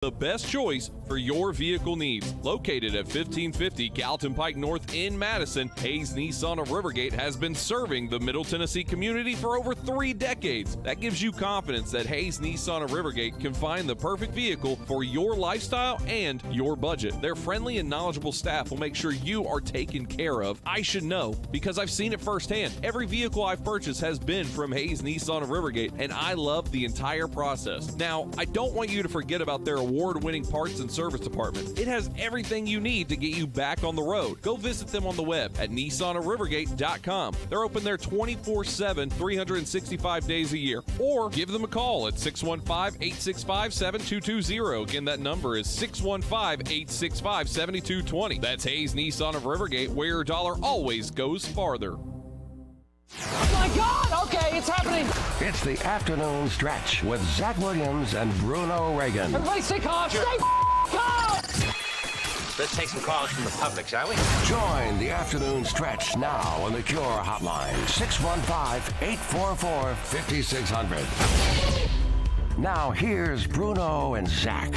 The best choice for your vehicle needs. Located at 1550 Gallatin Pike North in Madison, Hayes Nissan of Rivergate has been serving the Middle Tennessee community for over 3 decades. That gives you confidence that Hayes Nissan of Rivergate can find the perfect vehicle for your lifestyle and your budget. Their friendly and knowledgeable staff will make sure you are taken care of. I should know because I've seen it firsthand. Every vehicle I've purchased has been from Hayes Nissan of Rivergate, and I love the entire process. Now, I don't want you to forget about their award-winning parts and service department. It has everything you need to get you back on the road. Go visit them on the web at nissanofrivergate.com. They're open there 24/7, 365 days a year. Or give them a call at 615-865-7220. Again, that number is 615-865-7220. That's Hayes Nissan of Rivergate, where your dollar always goes farther. Oh my God! Okay, it's happening. It's the afternoon stretch with Zach Williams and Bruno Reagan. Everybody stay calm. Stay calm. Let's take some calls from the public, shall we? Join the afternoon stretch now on the Cure Hotline, 615-844-5600. Now here's Bruno and Zach.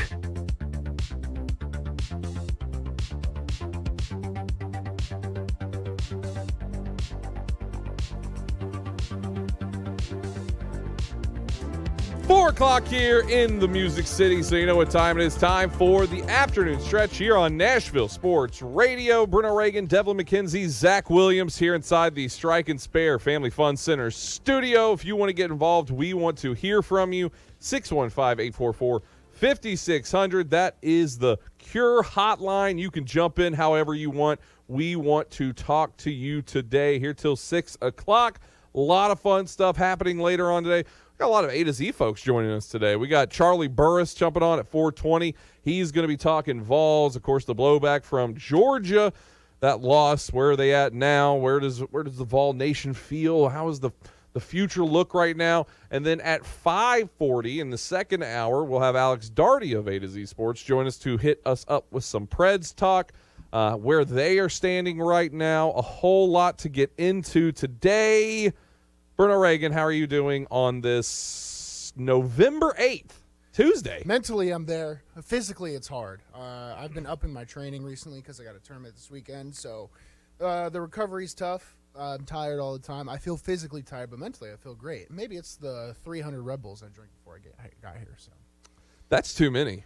Four o'clock here in the Music City, so you know what time it is. Time for the afternoon stretch here on Nashville Sports Radio. Bruno Reagan, Devlin McKenzie, Zach Williams here inside the Strike and Spare Family Fun Center studio. If you want to get involved, we want to hear from you. 615-844-5600. That is the Cure Hotline. You can jump in however you want. We want to talk to you today here till 6 o'clock. A lot of fun stuff happening later on today. Got a lot of A to Z folks joining us today. We got Charlie Burris jumping on at 4:20. He's going to be talking Vols. Of course, the blowback from Georgia, that loss. Where are they at now? Where does the Vol Nation feel? How is the future look right now? And then at 5:40 in the second hour, we'll have Alex Darty of A to Z Sports join us to hit us up with some Preds talk, where they are standing right now. A whole lot to get into today. Bruno Reagan, how are you doing on this November 8th, Tuesday? Mentally, I'm there. Physically, it's hard. I've been upping my training recently because I got a tournament this weekend, so the recovery's tough. I'm tired all the time. I feel physically tired, but mentally I feel great. Maybe it's the 300 Red Bulls I drank before I got here. So that's too many.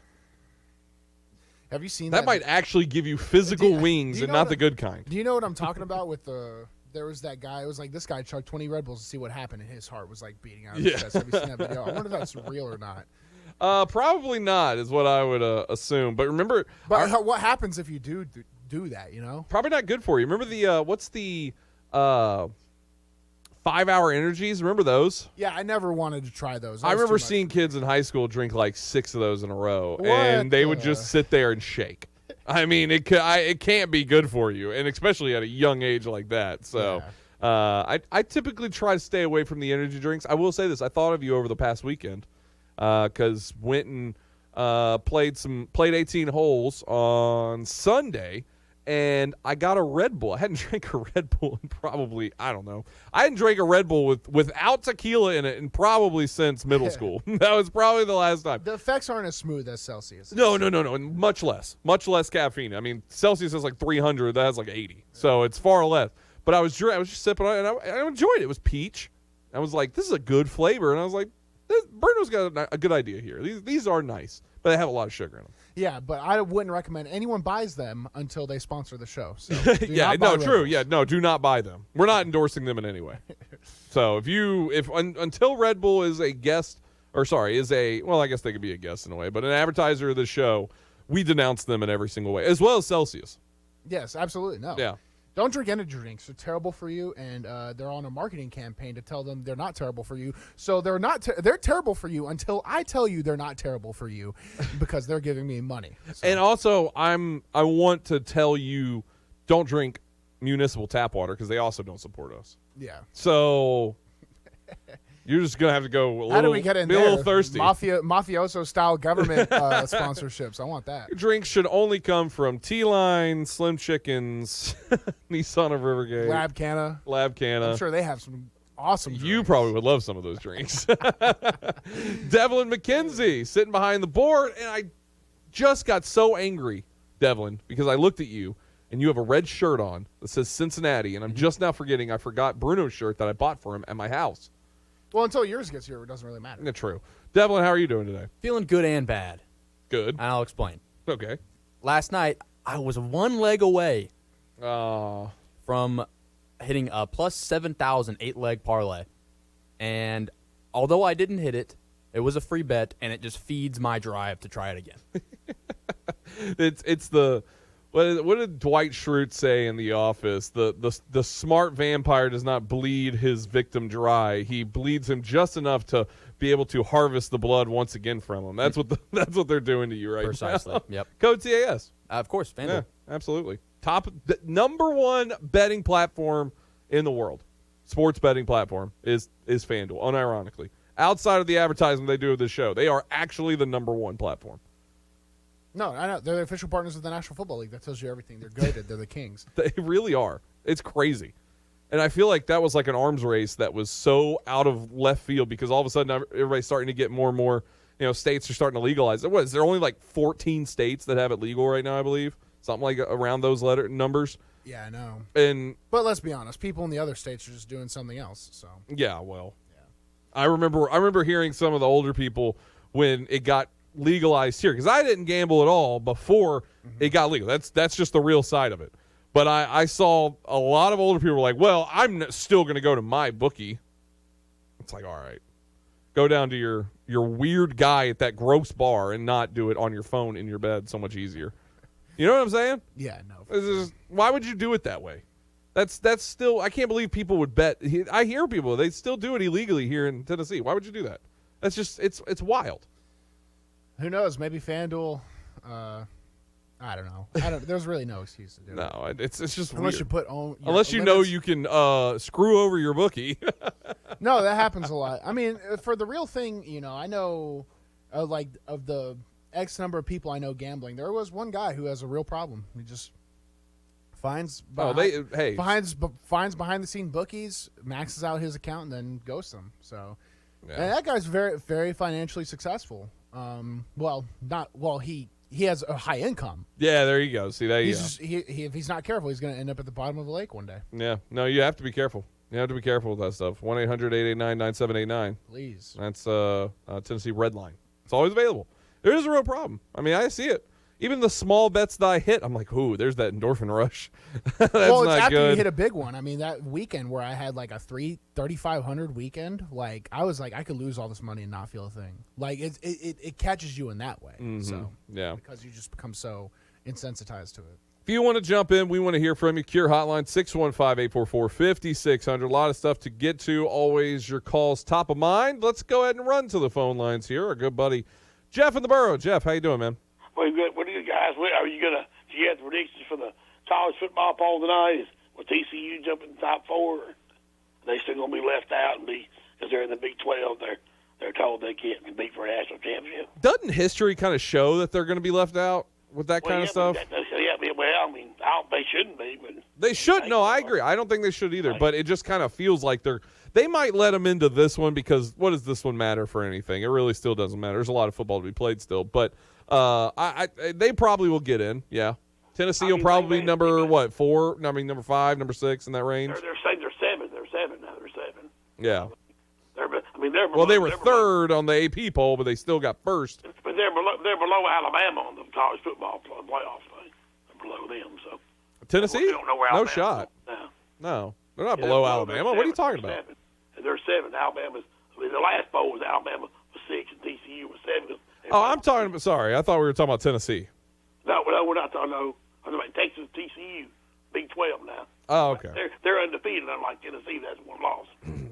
Have you seen that? That might actually give you physical wings and not the good kind. Do you know what I'm talking about with the... There was that guy. It was like this guy chugged 20 Red Bulls to see what happened, and his heart was like beating out of his chest. Have you seen that video? I wonder if that's real or not. Probably not, is what I would assume. But remember, what happens if you do that? You know, probably not good for you. Remember the what's the 5-hour energies? Remember those? Yeah, I never wanted to try those. I remember seeing kids in high school drink like 6 of those in a row, and they would just sit there and shake. I mean, it can't be good for you, and especially at a young age like that. So I typically try to stay away from the energy drinks. I will say this. I thought of you over the past weekend because went and played 18 holes on Sunday, and I got a Red Bull. I hadn't drank a Red Bull in probably, I don't know. I hadn't drank a Red Bull without tequila in it and probably since middle school. That was probably the last time. The effects aren't as smooth as Celsius. No, and much less caffeine. I mean, Celsius has like 300. That has like 80. So it's far less. But I was just sipping on it, and I enjoyed it. It was peach. I was like, this is a good flavor. And I was like, Bruno's got a good idea here. These are nice, but they have a lot of sugar in them. Yeah, but I wouldn't recommend anyone buys them until they sponsor the show. So do not buy them. We're not endorsing them in any way. So until Red Bull is a guest, I guess they could be a guest in a way, but an advertiser of the show, we denounce them in every single way, as well as Celsius. Yes, absolutely. No. Yeah. Don't drink energy drinks. They're terrible for you, and they're on a marketing campaign to tell them they're not terrible for you. So they're terrible for you until I tell you they're not terrible for you because they're giving me money. So. And also, I want to tell you, don't drink municipal tap water because they also don't support us. Yeah. So you're just going to have to go How do we get in there? A little thirsty. Mafioso-style government sponsorships. I want that. Drinks should only come from T-Line, Slim Chickens, Nissan of Rivergate. Lab Canna. I'm sure they have some awesome drinks. You probably would love some of those drinks. Devlin McKenzie sitting behind the board, and just got so angry, Devlin, because I looked at you, and you have a red shirt on that says Cincinnati, and I'm just now forgetting I forgot Bruno's shirt that I bought for him at my house. Well, until yours gets here, it doesn't really matter. Yeah, true. Devlin, how are you doing today? Feeling good and bad. Good. And I'll explain. Okay. Last night, I was one leg away from hitting a plus 7,000 8-leg parlay. And although I didn't hit it, it was a free bet, and it just feeds my drive to try it again. It's the what did Dwight Schrute say in The Office? The smart vampire does not bleed his victim dry. He bleeds him just enough to be able to harvest the blood once again from him. That's what they're doing to you right Precisely. now. Yep. Code CAS. Of course, FanDuel. Yeah, absolutely. Number one betting platform in the world. Sports betting platform is FanDuel, unironically. Outside of the advertisement they do of this show, they are actually the number one platform. No, I know. They're the official partners of the National Football League. That tells you everything. They're goated. They're the kings. They really are. It's crazy. And I feel like that was like an arms race that was so out of left field because all of a sudden everybody's starting to get more and more, states are starting to legalize it. What, is there only like 14 states that have it legal right now, I believe? Something like around those numbers. Yeah, I know. But let's be honest. People in the other states are just doing something else. So yeah, well. Yeah. I remember hearing some of the older people when it got legalized here because I didn't gamble at all before it got legal. That's just the real side of it. But I saw a lot of older people were like, well, I'm still going to go to my bookie. It's like, all right, go down to your weird guy at that gross bar and not do it on your phone in your bed. So much easier. You know what I'm saying? Yeah, no. Why would you do it that way? That's still, I can't believe people would bet. I hear people, they still do it illegally here in Tennessee. Why would you do that? That's just, it's wild. Who knows? Maybe FanDuel, I don't know. There's really no excuse to do it. No, it's just unless weird. you put on. Unless you know you can screw over your bookie. No, that happens a lot. I mean, for the real thing, I know, like of the X number of people I know gambling, there was one guy who has a real problem. He just finds behind the scene bookies, maxes out his account, and then ghosts them. So, yeah. And that guy's very, very financially successful. He has a high income. Yeah, there you go. See, if he's not careful, he's going to end up at the bottom of a lake one day. Yeah, no, you have to be careful. You have to be careful with that stuff. 1-800-889-9789. Please. That's Tennessee Red Line. It's always available. There is a real problem. I mean, I see it. Even the small bets that I hit, I'm like, ooh, there's that endorphin rush. That's well, it's not after good. You hit a big one. I mean, that weekend where I had like a 3,500 weekend, like I was like, I could lose all this money and not feel a thing. Like it catches you in that way. Mm-hmm. So yeah, because you just become so insensitized to it. If you want to jump in, we want to hear from you. Cure Hotline, 615-844-5600. A lot of stuff to get to. Always your calls top of mind. Let's go ahead and run to the phone lines here. Our good buddy Jeff in the Borough. Jeff, how you doing, man? Well, good. What are you guys? Are you gonna? Do you have the predictions for the college football poll tonight? Will TCU jump in the top 4? Or are they still gonna be left out and because they're in the Big 12? They're told they can't compete for a national championship. Doesn't history kind of show that they're going to be left out with that kind of stuff? They shouldn't be. But they should. No, I agree. I don't think they should either. But it just kind of feels like they might let them into this one because what does this one matter for anything? It really still doesn't matter. There's a lot of football to be played still, but. They probably will get in. Yeah, Tennessee will probably be number 4? I mean, number 5, number 6 in that range. They're 7. They're 7 now. They're 7. Yeah. They're below, well, they were 3rd on the AP poll, but they still got 1st. But they're below Alabama on the college football playoff thing. They're below them. So Tennessee? We don't know where Alabama's no shot. No, they're not below Alabama. What are you talking about? 7. They're 7. Alabama's. The last poll was Alabama was 6 and TCU was 7. Oh, I'm talking about. Sorry, I thought we were talking about Tennessee. No, we're not talking. No, I'm talking about Texas, TCU, Big 12 now. Oh, okay. They're undefeated, unlike Tennessee. That's one loss.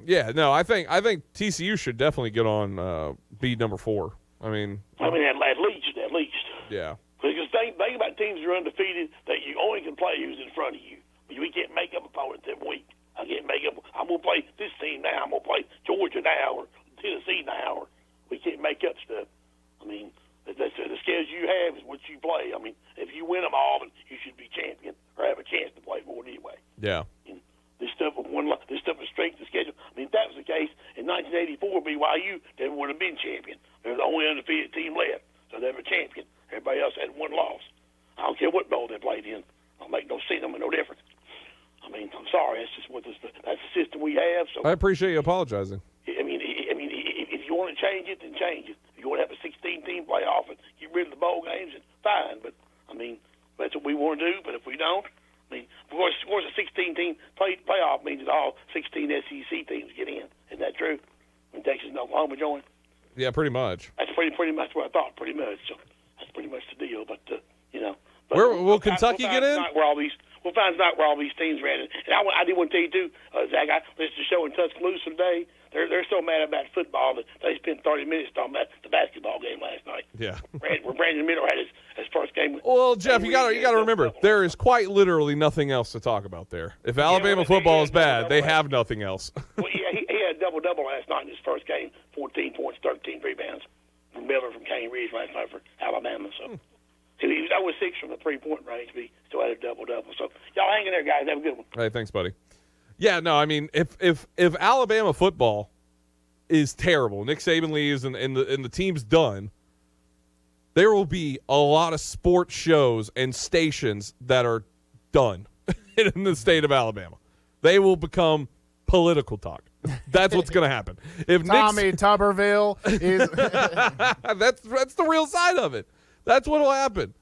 Yeah, no, I think TCU should definitely get on be number 4. I mean, at least. Yeah. Because think about teams that are undefeated that you only can play who's in front of you. But we can't make up opponents every week. I can't make up. I'm gonna play this team now. I'm gonna play Georgia now or Tennessee now. Or we can't make up stuff. I mean, the skills you have is what you play. I mean, if you win them all, then you should be champion or have a chance to play more anyway. Yeah. And this stuff is strength of schedule. I mean, if that was the case in 1984, BYU never would have been champion. They're the only undefeated team left, so they're a champion. Everybody else I appreciate you apologizing. I mean, if you want to change it, then change it. If you want to have a 16-team playoff and get rid of the bowl games, then fine. But I mean, that's what we want to do. But if we don't, I mean, of course, a 16-team playoff means that all 16 SEC teams get in. Isn't that true? When Texas and Oklahoma join. Yeah, pretty much. That's pretty much what I thought. Pretty much. So that's pretty much the deal. But you know, but will Kentucky get in? We'll find out where all these teams ran. And I did want to tell you too, Zach. I listened to the show in Tuscaloosa today. They're so mad about football that they spent 30 minutes talking about the basketball game last night. Yeah. Where Brandon Miller had his first game. Well, Jeff, you got to remember, there is quite literally nothing else to talk about there. If Alabama football is bad, they have nothing else. Well, yeah, he had a double-double last night in his first game, 14 points, 13 rebounds from Miller from Cane Ridge last night for Alabama. So he was 0-6 from the three-point range, but he still had a double-double. So y'all hang in there, guys. Have a good one. Hey, thanks, buddy. Yeah, no, I mean, if Alabama football is terrible, Nick Saban leaves and the team's done, there will be a lot of sports shows and stations that are done in the state of Alabama. They will become political talk. That's what's going to happen. If Tommy Tuberville is that's the real side of it. That's what will happen.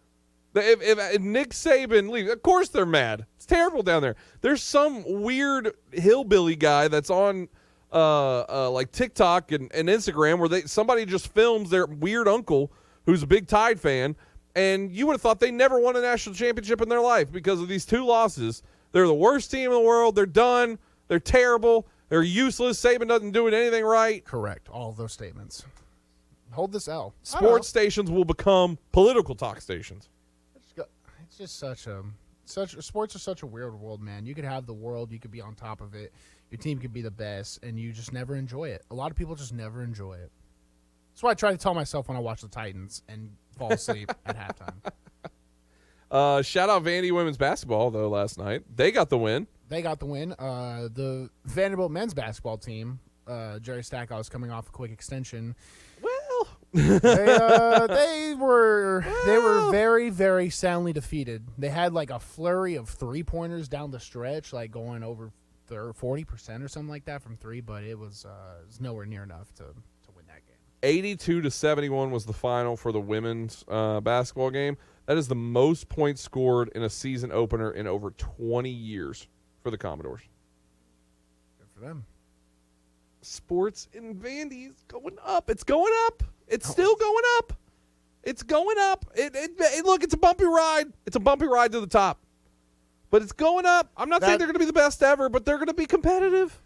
If Nick Saban leaves, of course they're mad. It's terrible down there. There's some weird hillbilly guy that's on like TikTok and Instagram where somebody just films their weird uncle who's a big Tide fan, and you would have thought they never won a national championship in their life because of these two losses. They're the worst team in the world. They're done. They're terrible. They're useless. Saban doesn't do anything right. correct. All of those statements. Hold this L. Sports stations will become political talk stations. It's just sports are such a weird world, man. You could have the world, you could be on top of it, your team could be the best, and you just never enjoy it. A lot of people just never enjoy it. That's what I try to tell myself when I watch the Titans and fall asleep at halftime. Shout out Vandy women's basketball though last night. They got the win. The Vanderbilt men's basketball team, Jerry Stackhouse coming off a quick extension. Well, they were very, very soundly defeated. They had like a flurry of 3-pointers down the stretch, like going over 40% or something like that from three, but it was nowhere near enough to win that game. 82-71 was the final for the women's basketball game. That is the most points scored in a season opener in over 20 years for the Commodores. Good for them. Sports in Vandy is going up. It's going up. It's still going up. It's going up. Look, it's a bumpy ride. It's a bumpy ride to the top. But it's going up. I'm not saying they're going to be the best ever, but they're going to be competitive.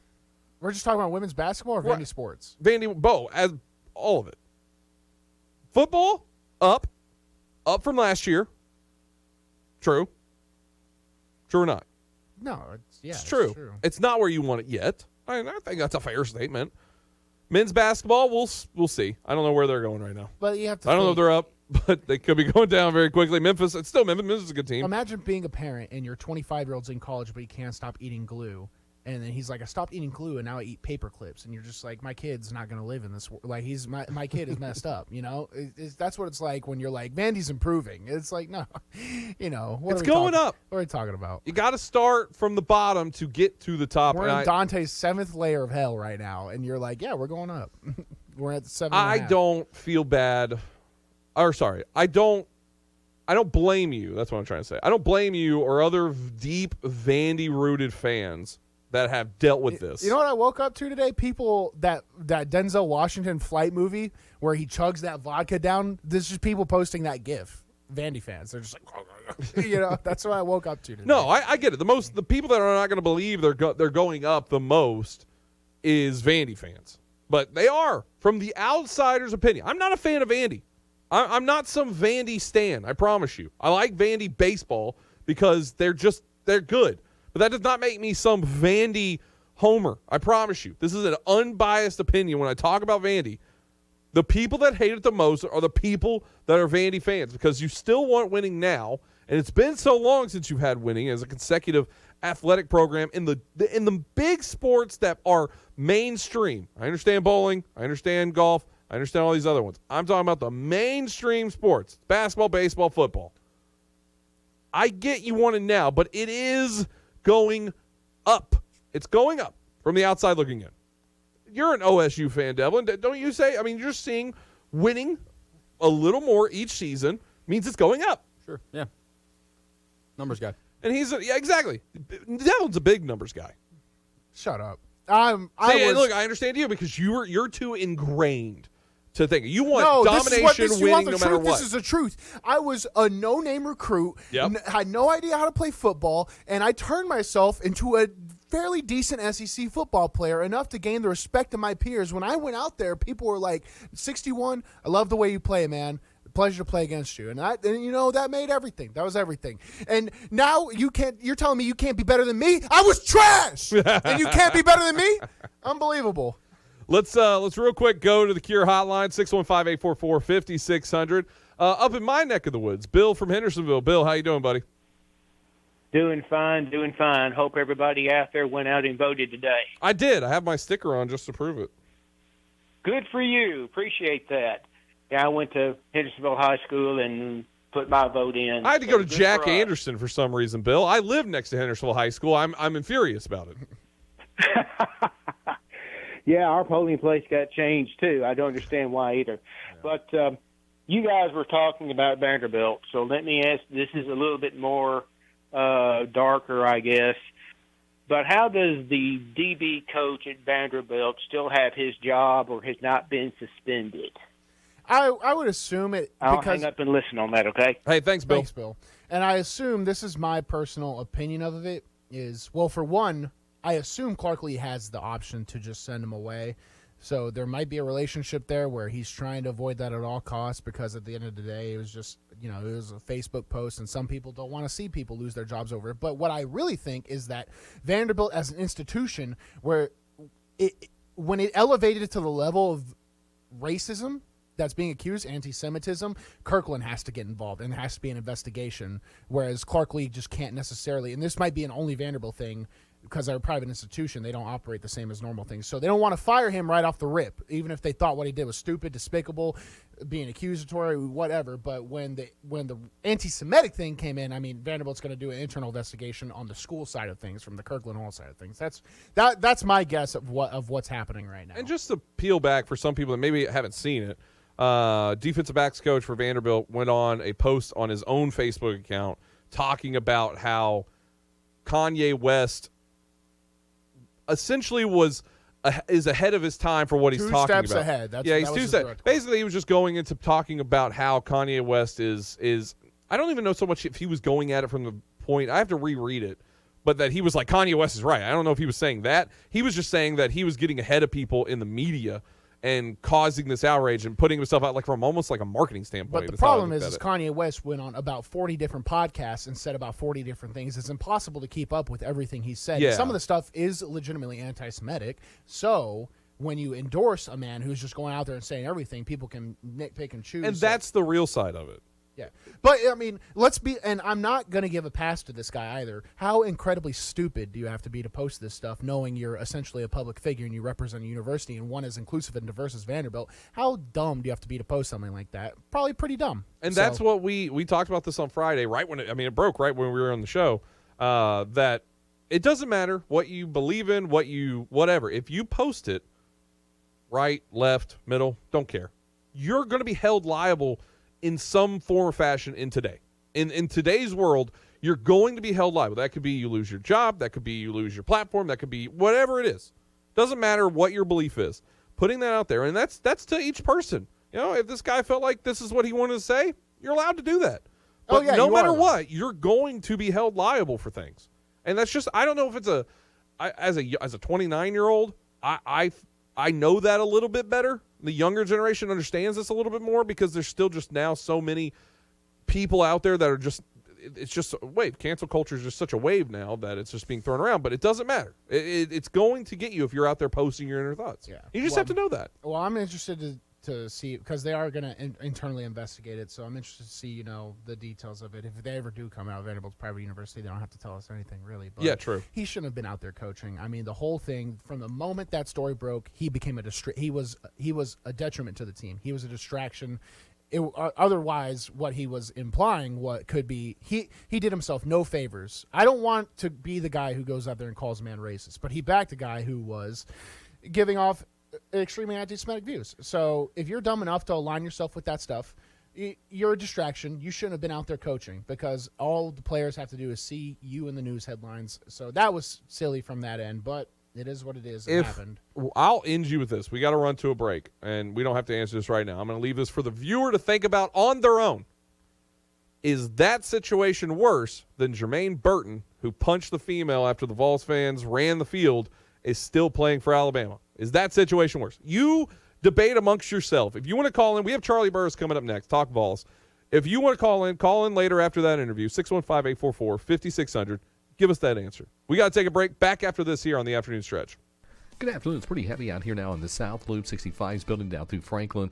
We're just talking about women's basketball or Vandy sports? Vandy, both, as all of it. Football, up from last year. True. True or not? No, it's true. It's not where you want it yet. I think that's a fair statement. Men's basketball, we'll see. I don't know where they're going right now. But you have to. I don't know if they're up, but they could be going down very quickly. Memphis, it's still Memphis. Memphis is a good team. Imagine being a parent and your 25-year-old's in college, but he can't stop eating glue. And then he's like, I stopped eating glue, and now I eat paper clips. And you're just like, my kid's not going to live in this world. Like, my kid is messed up, you know? That's what it's like when you're like, Vandy's improving. It's like, no, you know. It's going up. What are we talking about? You got to start from the bottom to get to the top. We're in Dante's 7th layer of hell right now, and you're like, yeah, we're going up. We're at 7.5. I don't feel bad. Or, sorry, I don't blame you. That's what I'm trying to say. I don't blame you or other deep Vandy-rooted fans that have dealt with this. You know what I woke up to today? People that Denzel Washington flight movie where he chugs that vodka down. There's just people posting that GIF. Vandy fans. They're just like, you know, that's what I woke up to today. No, I get it. The people that are not going to believe they're going up the most is Vandy fans. But they are, from the outsider's opinion. I'm not a fan of Vandy. I'm not some Vandy stan, I promise you. I like Vandy baseball because they're good. But that does not make me some Vandy homer. I promise you. This is an unbiased opinion when I talk about Vandy. The people that hate it the most are the people that are Vandy fans because you still want winning now, and it's been so long since you've had winning as a consecutive athletic program in the big sports that are mainstream. I understand bowling. I understand golf. I understand all these other ones. I'm talking about the mainstream sports, basketball, baseball, football. I get you want it now, but it is going up. It's going up from the outside looking in. You're an OSU fan, Devlin. Don't you say? I mean, you're seeing winning a little more each season means it's going up. Sure. Yeah. Numbers guy. And yeah, exactly. Devlin's a big numbers guy. Shut up. Look, I understand you because you're too ingrained to think. You want domination, winning, no matter what. This is the truth. I was a no-name recruit, had no idea how to play football, and I turned myself into a fairly decent SEC football player, enough to gain the respect of my peers. When I went out there, people were like, 61, I love the way you play, man. Pleasure to play against you. And that made everything. That was everything. And now you're telling me you can't be better than me? I was trash. And you can't be better than me? Unbelievable. Let's real quick go to the Cure hotline, 615-844-5600. Up in my neck of the woods, Bill from Hendersonville. Bill, how you doing, buddy? Doing fine. Hope everybody out there went out and voted today. I did. I have my sticker on just to prove it. Good for you. Appreciate that. Yeah, I went to Hendersonville High School and put my vote in. I had to go to Jack Anderson for some reason, Bill. I live next to Hendersonville High School. I'm infurious about it. Yeah, our polling place got changed, too. I don't understand why either. Yeah. But you guys were talking about Vanderbilt, so let me ask, this is a little bit more darker, I guess. But how does the DB coach at Vanderbilt still have his job or has not been suspended? I would assume it. I'll hang up and listen on that, okay? Hey, thanks, Bill. Thanks, Bill. And I assume, this is my personal opinion of it, is, well, for one, I assume Clark Lee has the option to just send him away. So there might be a relationship there where he's trying to avoid that at all costs, because at the end of the day, it was just, it was a Facebook post, and some people don't want to see people lose their jobs over it. But what I really think is that Vanderbilt as an institution, when it elevated it to the level of racism that's being accused, anti-Semitism, Kirkland has to get involved, and there has to be an investigation, whereas Clark Lee just can't necessarily, and this might be an only Vanderbilt thing, because they're a private institution, they don't operate the same as normal things. So they don't want to fire him right off the rip, even if they thought what he did was stupid, despicable, being accusatory, whatever. But when the anti-Semitic thing came in, I mean, Vanderbilt's going to do an internal investigation on the school side of things, from the Kirkland Hall side of things. That's my guess of what's happening right now. And just to peel back for some people that maybe haven't seen it, defensive backs coach for Vanderbilt went on a post on his own Facebook account talking about how Kanye West essentially is ahead of his time for what he's talking about. 2 steps ahead. He's 2 steps. Basically, he was just going into talking about how Kanye West is. I don't even know so much if he was going at it from the point. I have to reread it, but that he was like, Kanye West is right. I don't know if he was saying that. He was just saying that he was getting ahead of people in the media and causing this outrage and putting himself out like from almost like a marketing standpoint. But the problem is Kanye West went on about 40 different podcasts and said about 40 different things. It's impossible to keep up with everything he said. Yeah. Some of the stuff is legitimately anti-Semitic. So when you endorse a man who's just going out there and saying everything, people can nitpick and choose. And that's the real side of it. Yeah. But, I mean, and I'm not going to give a pass to this guy either. How incredibly stupid do you have to be to post this stuff, knowing you're essentially a public figure and you represent a university and one as inclusive and diverse as Vanderbilt? How dumb do you have to be to post something like that? Probably pretty dumb. And that's what we talked about this on Friday, right when it broke right when we were on the show, that it doesn't matter what you believe in, whatever. If you post it, right, left, middle, don't care. You're going to be held liable in some form or fashion in today's world. You're going to be held liable. That could be you lose your job, that could be you lose your platform, that could be whatever it is. Doesn't matter what your belief is. Putting that out there, and that's to each person. If this guy felt like this is what he wanted to say, you're allowed to do that. But no matter what, you're going to be held liable for things. And that's just, I don't know if it's as a 29-year-old, I know that a little bit better. The younger generation understands this a little bit more because there's still just now so many people out there that are just, it's just a wave. Cancel culture is just such a wave now that it's just being thrown around, but it doesn't matter. It's going to get you if you're out there posting your inner thoughts. Yeah. You just have to know that. Well, I'm interested to see, because they are going to internally investigate it, so I'm interested to see, the details of it. If they ever do come out of Vanderbilt's private university, they don't have to tell us anything, really. But yeah, true. He shouldn't have been out there coaching. I mean, the whole thing, from the moment that story broke, he became he was a detriment to the team. He was a distraction. Otherwise, what he was implying could be he did himself no favors. I don't want to be the guy who goes out there and calls a man racist, but he backed a guy who was giving off extremely anti-Semitic views. So if you're dumb enough to align yourself with that stuff, you're a distraction. You shouldn't have been out there coaching, because all the players have to do is see you in the news headlines. So that was silly from that end, but it is what it is. It happened. I'll end you with this. We got to run to a break, and we don't have to answer this right now. I'm going to leave this for the viewer to think about on their own. Is that situation worse than Jermaine Burton, who punched the female after the Vols fans ran the field, is still playing for Alabama? Is that situation worse? You debate amongst yourself. If you want to call in, we have Charlie Burris coming up next, Talk Vols. If you want to call in later after that interview, 615-844-5600. Give us that answer. We got to take a break. Back after this here on the Afternoon Stretch. Good afternoon. It's pretty heavy out here now in the South Loop. 65 is building down through Franklin,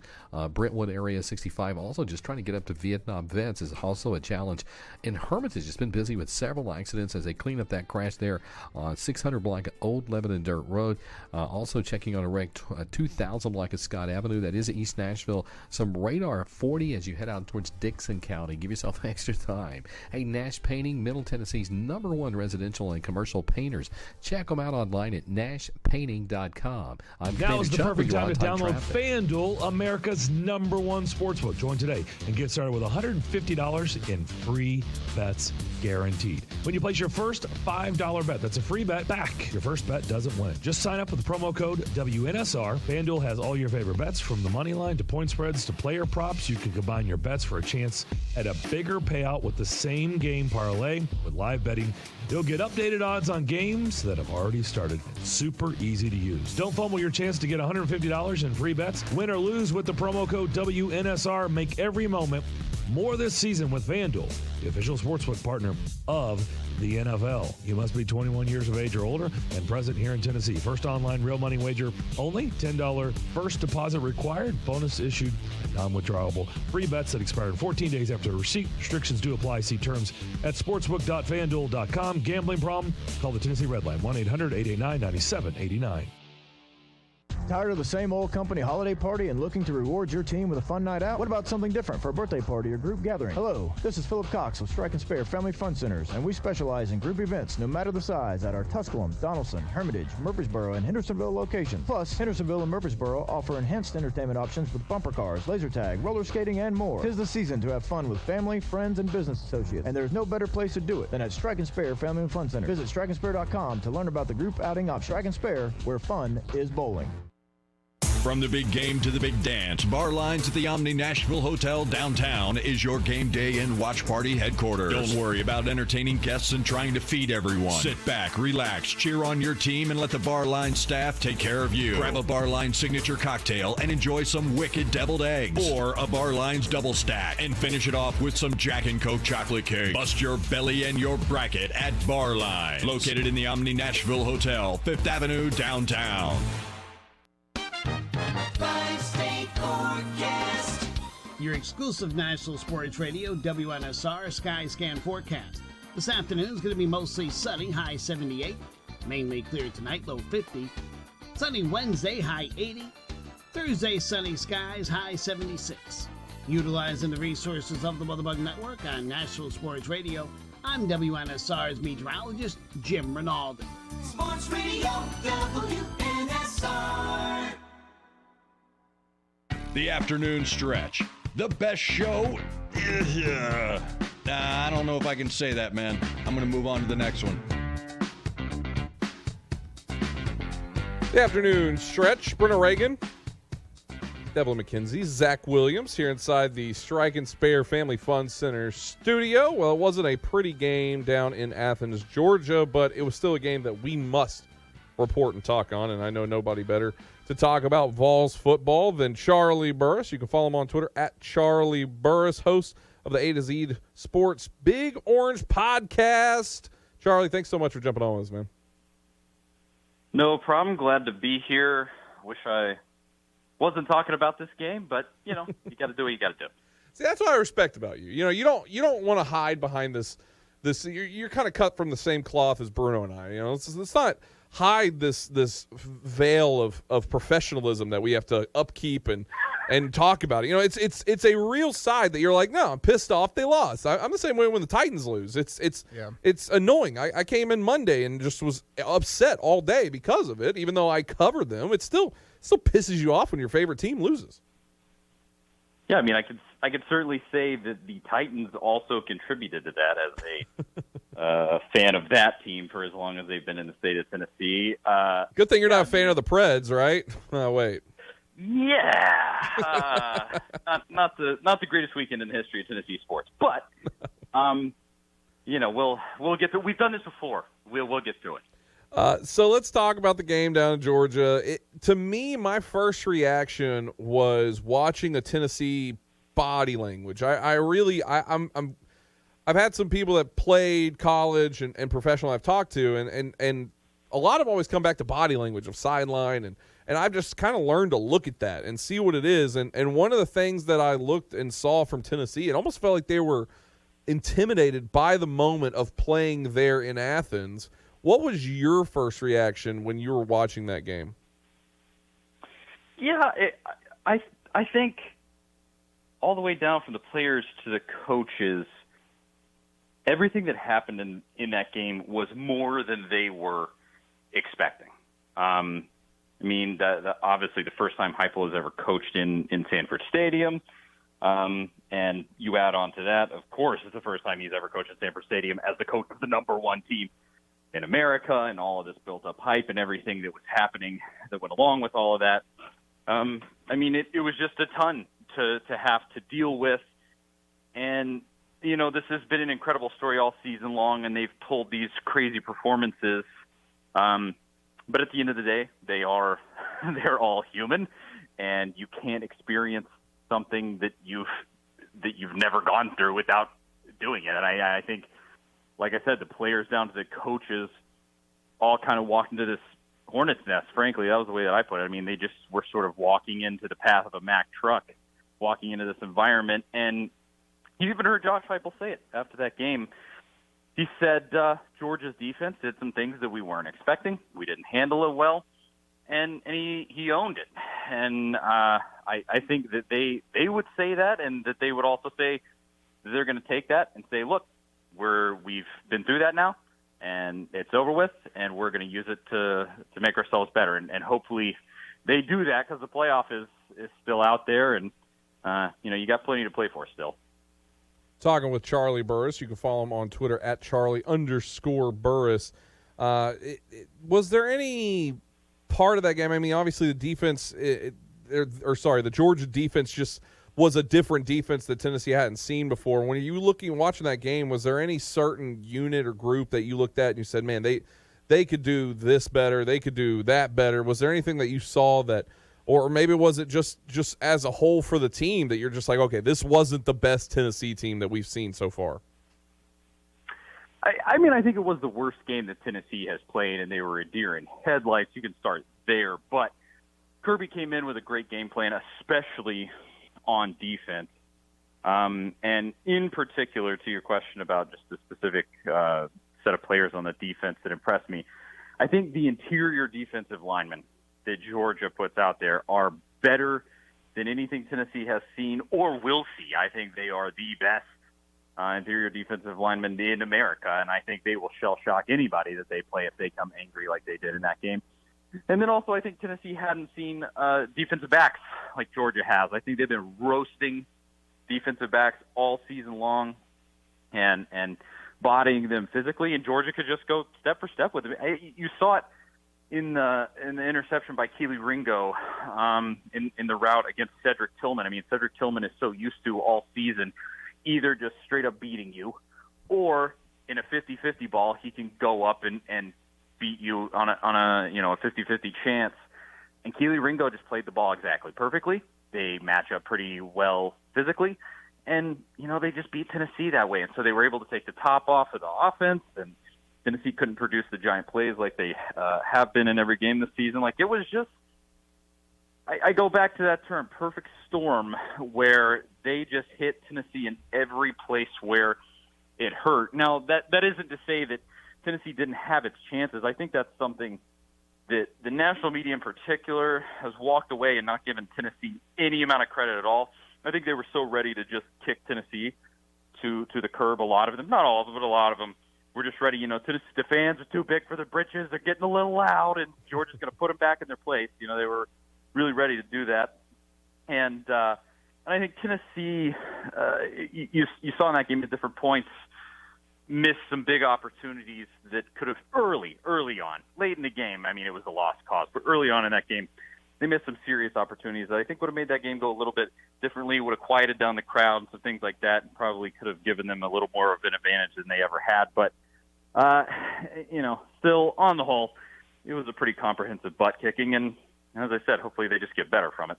Brentwood area. 65 also just trying to get up to Vietnam Vets is also a challenge. In Hermitage, it's been busy with several accidents as they clean up that crash there on 600 block Old Lebanon Dirt Road. Also checking on a wreck 2000 block of Scott Avenue. That is East Nashville. Some radar 40 as you head out towards Dixon County. Give yourself extra time. Hey, Nash Painting, Middle Tennessee's #1 residential and commercial painters. Check them out online at nashpainting.com. Now is the perfect time to download FanDuel, America's #1 sportsbook. Join today and get started with $150 in free bets guaranteed. When you place your first $5 bet, that's a free bet back. Your first bet doesn't win. Just sign up with the promo code WNSR. FanDuel has all your favorite bets, from the money line to point spreads to player props. You can combine your bets for a chance at a bigger payout with the same game parlay. With live betting, you'll get updated odds on games that have already started. Super easy to use. Don't fumble your chance to get $150 in free bets. Win or lose with the promo code WNSR. Make every moment more this season with FanDuel, the official sportsbook partner of the NFL. You must be 21 years of age or older and present here in Tennessee. First online real money wager only. $10 first deposit required. Bonus issued, non-withdrawable. Free bets that expire in 14 days after receipt. Restrictions do apply. See terms at sportsbook.fanduel.com. Gambling problem? Call the Tennessee Red Line, 1-800-889-9789. Tired of the same old company holiday party and looking to reward your team with a fun night out? What about something different for a birthday party or group gathering? Hello, this is Philip Cox of Strike and Spare Family Fun Centers, and we specialize in group events no matter the size at our Tusculum, Donaldson, Hermitage, Murfreesboro, and Hendersonville locations. Plus, Hendersonville and Murfreesboro offer enhanced entertainment options with bumper cars, laser tag, roller skating, and more. 'Tis the season to have fun with family, friends, and business associates, and there's no better place to do it than at Strike and Spare Family and Fun Center. Visit strikeandspare.com to learn about the group outing of Strike and Spare, where fun is bowling. From the big game to the big dance, Bar Lines at the Omni Nashville Hotel downtown is your game day and watch party headquarters. Don't worry about entertaining guests and trying to feed everyone. Sit back, relax, cheer on your team, and let the Bar Lines staff take care of you. Grab a Bar Lines signature cocktail and enjoy some wicked deviled eggs, or a Bar Lines double stack, and finish it off with some Jack and Coke chocolate cake. Bust your belly and your bracket at Bar Lines, located in the Omni Nashville Hotel, 5th Avenue, downtown. Five-state forecast. Your exclusive National Sports Radio, WNSR Sky Scan forecast. This afternoon is going to be mostly sunny, high 78. Mainly clear tonight, low 50. Sunny Wednesday, high 80. Thursday, sunny skies, high 76. Utilizing the resources of the WeatherBug Network on National Sports Radio, I'm WNSR's meteorologist, Jim Rinaldi. Sports Radio, WNSR. The Afternoon Stretch. The best show? I don't know if I can say that, man. I'm going to move on to the next one. The Afternoon Stretch. Bruno Reagan, Devlin McKenzie, Zach Williams here inside the Strike and Spare Family Fun Center studio. Well, it wasn't a pretty game down in Athens, Georgia, but it was still a game that we must report and talk on, and I know nobody better to talk about Vols football than Charlie Burris. You can follow him on Twitter at Charlie Burris, host of the A to Z Sports Big Orange podcast. Charlie, thanks so much for jumping on with us, man. No problem. Glad to be here. Wish I wasn't talking about this game, but, you know, you got to do what you got to do. See, that's what I respect about you. You know, you don't want to hide behind this. You're kind of cut from the same cloth as Bruno and I. You know, let's not hide this veil of professionalism that we have to upkeep and and talk about it. You know, it's a real side that you're like, no, I'm pissed off they lost. I'm the same way when the Titans lose. It's annoying. I came in Monday and just was upset all day because of it, even though I covered them. It still pisses you off when your favorite team loses. Yeah, I mean, I could certainly say that the Titans also contributed to that as a fan of that team for as long as they've been in the state of Tennessee. Good thing you're not a fan of the Preds, right? Oh, wait. Yeah, not the greatest weekend in the history of Tennessee sports, but you know, we'll get through. We've done this before. We'll get through it. So let's talk about the game down in Georgia. To me, my first reaction was watching a Tennessee body language. I've had some people that played college and professional I've talked to, and a lot of them always come back to body language of sideline, and I've just kind of learned to look at that and see what it is. And one of the things that I looked and saw from Tennessee, it almost felt like they were intimidated by the moment of playing there in Athens. What was your first reaction when you were watching that game? Yeah, I think all the way down from the players to the coaches, everything that happened in that game was more than they were expecting. I mean, obviously the first time Heupel has ever coached in Sanford Stadium, and you add on to that, of course, it's the first time he's ever coached at Sanford Stadium as the coach of the number one team in America, and all of this built-up hype and everything that was happening that went along with all of that. I mean, it was just a ton to have to deal with. And, you know, this has been an incredible story all season long, and they've pulled these crazy performances. But at the end of the day, they're all human, and you can't experience something that you've never gone through without doing it. And I think, like I said, the players down to the coaches all kind of walked into this hornet's nest, frankly. That was the way that I put it. I mean, they just were sort of walking into the path of a Mack truck, walking into this environment. And you even heard Josh Heupel say it after that game. He said Georgia's defense did some things that we weren't expecting. We didn't handle it well, and he owned it. And I think that they would say that, and that they would also say they're going to take that and say, look, we've been through that now, and it's over with, and we're going to use it to make ourselves better. And hopefully they do that, because the playoff is still out there, and you know, you got plenty to play for still. Talking with Charlie Burris. You can follow him on Twitter at Charlie_Burris. Was there any part of that game? I mean, obviously the defense, the Georgia defense just was a different defense that Tennessee hadn't seen before. When you watching that game, was there any certain unit or group that you looked at and you said, man, they could do this better, they could do that better? Was there anything that you saw that, or maybe was it just as a whole for the team that you're just like, okay, this wasn't the best Tennessee team that we've seen so far? I mean, I think it was the worst game that Tennessee has played, and they were a deer in headlights. You can start there. But Kirby came in with a great game plan, especially on defense. And in particular, to your question about just the specific set of players on the defense that impressed me, I think the interior defensive linemen that Georgia puts out there are better than anything Tennessee has seen or will see. I think they are the best interior defensive linemen in America, and I think they will shell-shock anybody that they play if they come angry like they did in that game. And then also I think Tennessee hadn't seen defensive backs like Georgia has. I think they've been roasting defensive backs all season long and bodying them physically, and Georgia could just go step for step with them. You saw it in the interception by Keely Ringo in the route against Cedric Tillman. I mean, Cedric Tillman is so used to all season either just straight up beating you, or in a 50-50 ball, he can go up and beat you on a 50-50 chance. And Keely Ringo just played the ball exactly perfectly. They match up pretty well physically, and they just beat Tennessee that way. And so they were able to take the top off of the offense, and Tennessee couldn't produce the giant plays like they have been in every game this season. Like, it was just, I go back to that term, perfect storm, where they just hit Tennessee in every place where it hurt. Now, that isn't to say that Tennessee didn't have its chances. I think that's something that the national media in particular has walked away and not given Tennessee any amount of credit at all. I think they were so ready to just kick Tennessee to the curb. A lot of them, not all of them, but a lot of them were just ready. Tennessee, the fans are too big for their britches. They're getting a little loud, and Georgia's going to put them back in their place. They were really ready to do that. And I think Tennessee, you saw in that game at different points, missed some big opportunities that could have early on, late in the game. I mean, it was a lost cause, but early on in that game, they missed some serious opportunities that I think would have made that game go a little bit differently, would have quieted down the crowd and some things like that, and probably could have given them a little more of an advantage than they ever had. But, still, on the whole, it was a pretty comprehensive butt kicking, and as I said, hopefully they just get better from it.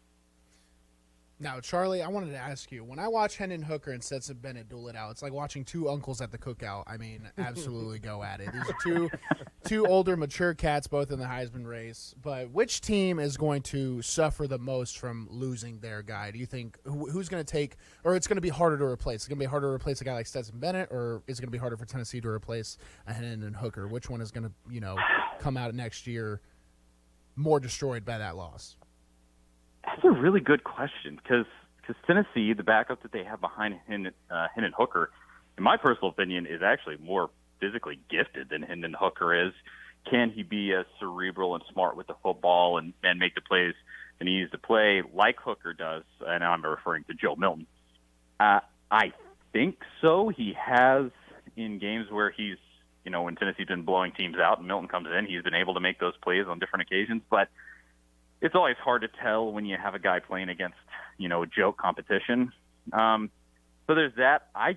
Now, Charlie, I wanted to ask you, when I watch Hendon Hooker and Stetson Bennett duel it out, it's like watching two uncles at the cookout. I mean, absolutely go at it. These are two older, mature cats, both in the Heisman race. But which team is going to suffer the most from losing their guy? Do you think who's going to take, or it's going to be harder to replace? It's going to be harder to replace a guy like Stetson Bennett, or is it going to be harder for Tennessee to replace a Hendon Hooker? Which one is going to, come out next year more destroyed by that loss? That's a really good question because Tennessee, the backup that they have behind Hendon Hooker, in my personal opinion, is actually more physically gifted than Hendon Hooker is. Can he be as cerebral and smart with the football and make the plays that he needs to play like Hooker does? And I'm referring to Joe Milton. I think so. He has in games where he's, when Tennessee's been blowing teams out and Milton comes in, he's been able to make those plays on different occasions. But it's always hard to tell when you have a guy playing against, a joke competition. So there's that. I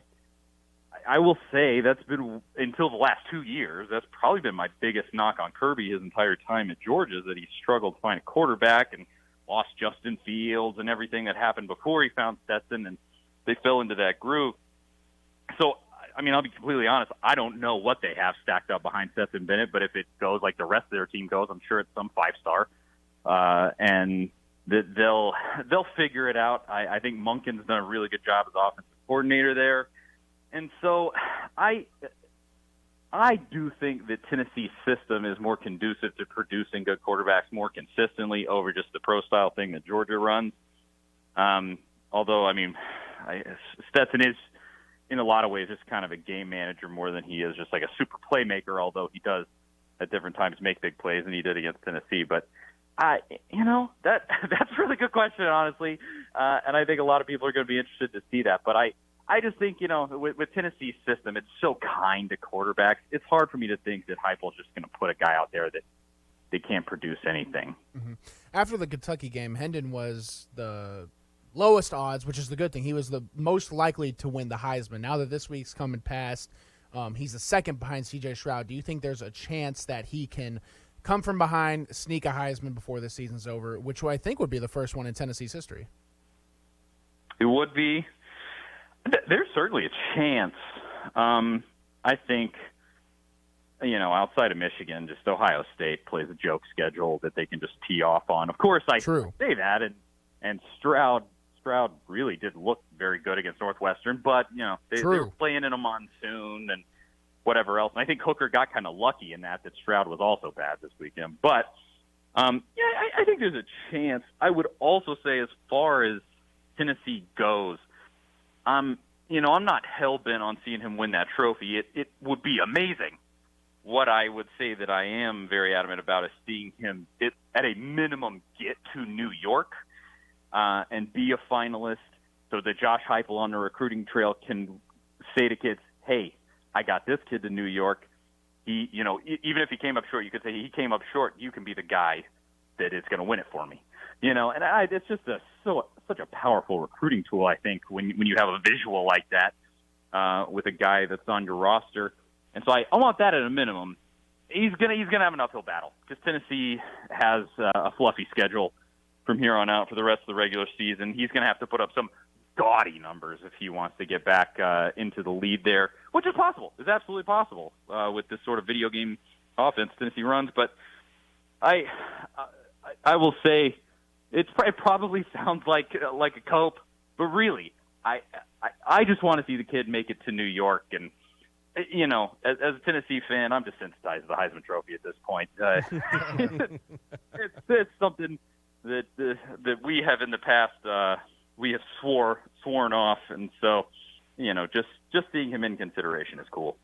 will say that's been, until the last 2 years, that's probably been my biggest knock on Kirby his entire time at Georgia, that he struggled to find a quarterback and lost Justin Fields and everything that happened before he found Stetson, and they fell into that groove. So, I mean, I'll be completely honest, I don't know what they have stacked up behind Stetson Bennett, but if it goes like the rest of their team goes, I'm sure it's some 5-star. And they'll figure it out. I think Monken's done a really good job as offensive coordinator there. And so I do think that Tennessee's system is more conducive to producing good quarterbacks more consistently over just the pro-style thing that Georgia runs. Although, I mean, Stetson is, in a lot of ways, just kind of a game manager more than he is just like a super playmaker, although he does at different times make big plays, and he did against Tennessee. But that's a really good question, honestly, and I think a lot of people are going to be interested to see that. But I just think, with Tennessee's system, it's so kind to quarterbacks. It's hard for me to think that Heupel's just going to put a guy out there that they can't produce anything. Mm-hmm. After the Kentucky game, Hendon was the lowest odds, which is the good thing. He was the most likely to win the Heisman. Now that this week's coming past, he's the second behind C.J. Stroud. Do you think there's a chance that he can come from behind, sneak a Heisman before the season's over, which I think would be the first one in Tennessee's history? It would be. There's certainly a chance. I think, outside of Michigan, just Ohio State plays a joke schedule that they can just tee off on. Of course, I say that, and Stroud really did look very good against Northwestern, but, they were playing in a monsoon and whatever else. And I think Hooker got kind of lucky in that Stroud was also bad this weekend. But, I think there's a chance. I would also say, as far as Tennessee goes, I'm not hell-bent on seeing him win that trophy. It would be amazing. What I would say that I am very adamant about is seeing him, at a minimum, get to New York and be a finalist so that Josh Heupel on the recruiting trail can say to kids, hey, I got this kid to New York. He, even if he came up short, you could say he came up short. You can be the guy that is going to win it for me. And it's just such a powerful recruiting tool, I think, when you have a visual like that with a guy that's on your roster. And so I want that at a minimum. He's gonna have an uphill battle because Tennessee has a fluffy schedule from here on out for the rest of the regular season. He's going to have to put up some gaudy numbers if he wants to get back into the lead there, which is possible. It's absolutely possible with this sort of video game offense Tennessee runs. But I will say it probably sounds like a cope, but really, I just want to see the kid make it to New York and you know, as a Tennessee fan, I'm desensitized to the Heisman Trophy at this point. It's something that we have in the past we have sworn off, and so, you know, just seeing him in consideration is cool.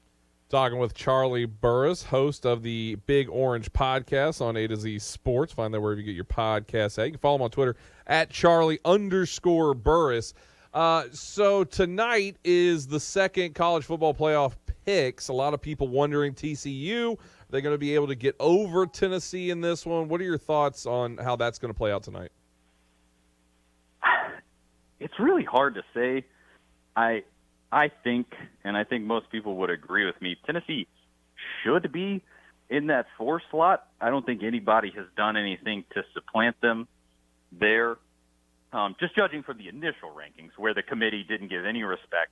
Talking with Charlie Burris, host of the Big Orange podcast on A to Z Sports. Find that wherever you get your podcasts at. You can follow him on Twitter at Charlie_Burris. So tonight is the second college football playoff picks. A lot of people wondering TCU, are they going to be able to get over Tennessee in this one? What are your thoughts on how that's going to play out tonight? It's really hard to say. I think, and I think most people would agree with me, Tennessee should be in that 4 slot. I don't think anybody has done anything to supplant them there. Just judging from the initial rankings, where the committee didn't give any respect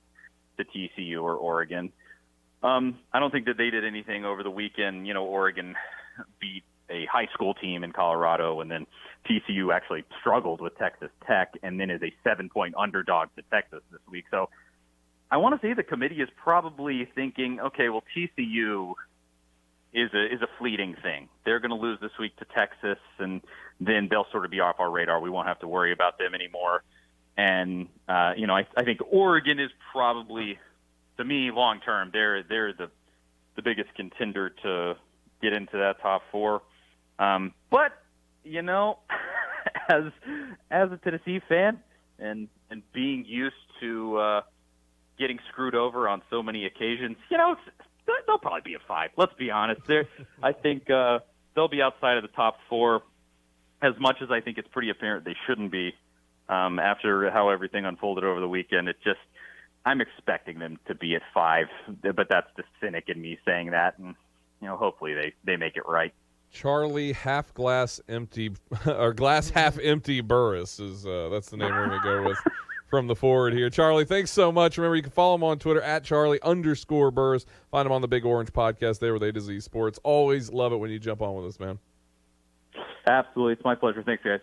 to TCU or Oregon. I don't think that they did anything over the weekend. You know, Oregon beat a high school team in Colorado, and then TCU actually struggled with Texas Tech, and then is a 7-point underdog to Texas this week. So I want to say the committee is probably thinking, okay, well, TCU is a fleeting thing. They're going to lose this week to Texas, and then they'll sort of be off our radar. We won't have to worry about them anymore. And you know, I think Oregon is probably, to me, long term, they're the biggest contender to get into that top 4. But you know, as a Tennessee fan and being used to getting screwed over on so many occasions, you know, they'll probably be a 5. Let's be honest. I think they'll be outside of the top 4. As much as I think it's pretty apparent they shouldn't be after how everything unfolded over the weekend. I'm expecting them to be at 5, but that's the cynic in me saying that, and you know, hopefully they make it right. Charlie glass half empty Burris is that's the name we're going to go with from the forward here. Charlie, thanks so much. Remember, you can follow him on Twitter at Charlie_Burris. Find him on the Big Orange podcast there with A to Z Sports. Always love it when you jump on with us, man. Absolutely. It's my pleasure. Thanks, guys.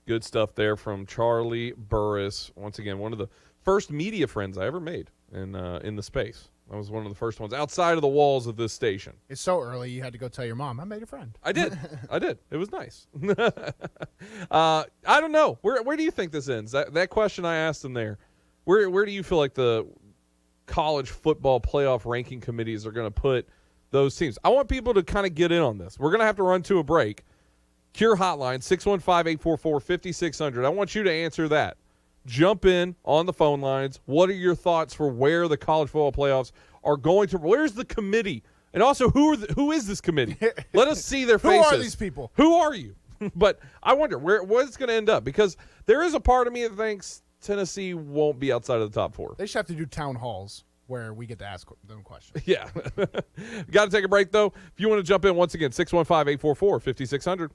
Good stuff there from Charlie Burris. Once again, one of the first media friends I ever made in the space. I was one of the first ones outside of the walls of this station. It's so early, you had to go tell your mom, I made a friend. I did. It was nice. I don't know. Where do you think this ends? That question I asked him there. Where do you feel like the college football playoff ranking committees are going to put those teams? I want people to kind of get in on this. We're going to have to run to a break. Cure Hotline, 615-844-5600. I want you to answer that. Jump in on the phone lines. What are your thoughts for where the college football playoffs are going to? Where's the committee? And also, who is this committee? Let us see their faces. Who are these people? Who are you? But I wonder what it's going to end up, because there is a part of me that thinks Tennessee won't be outside of the top 4. They should have to do town halls where we get to ask them questions. Yeah. Got to take a break, though. If you want to jump in, once again, 615-844-5600.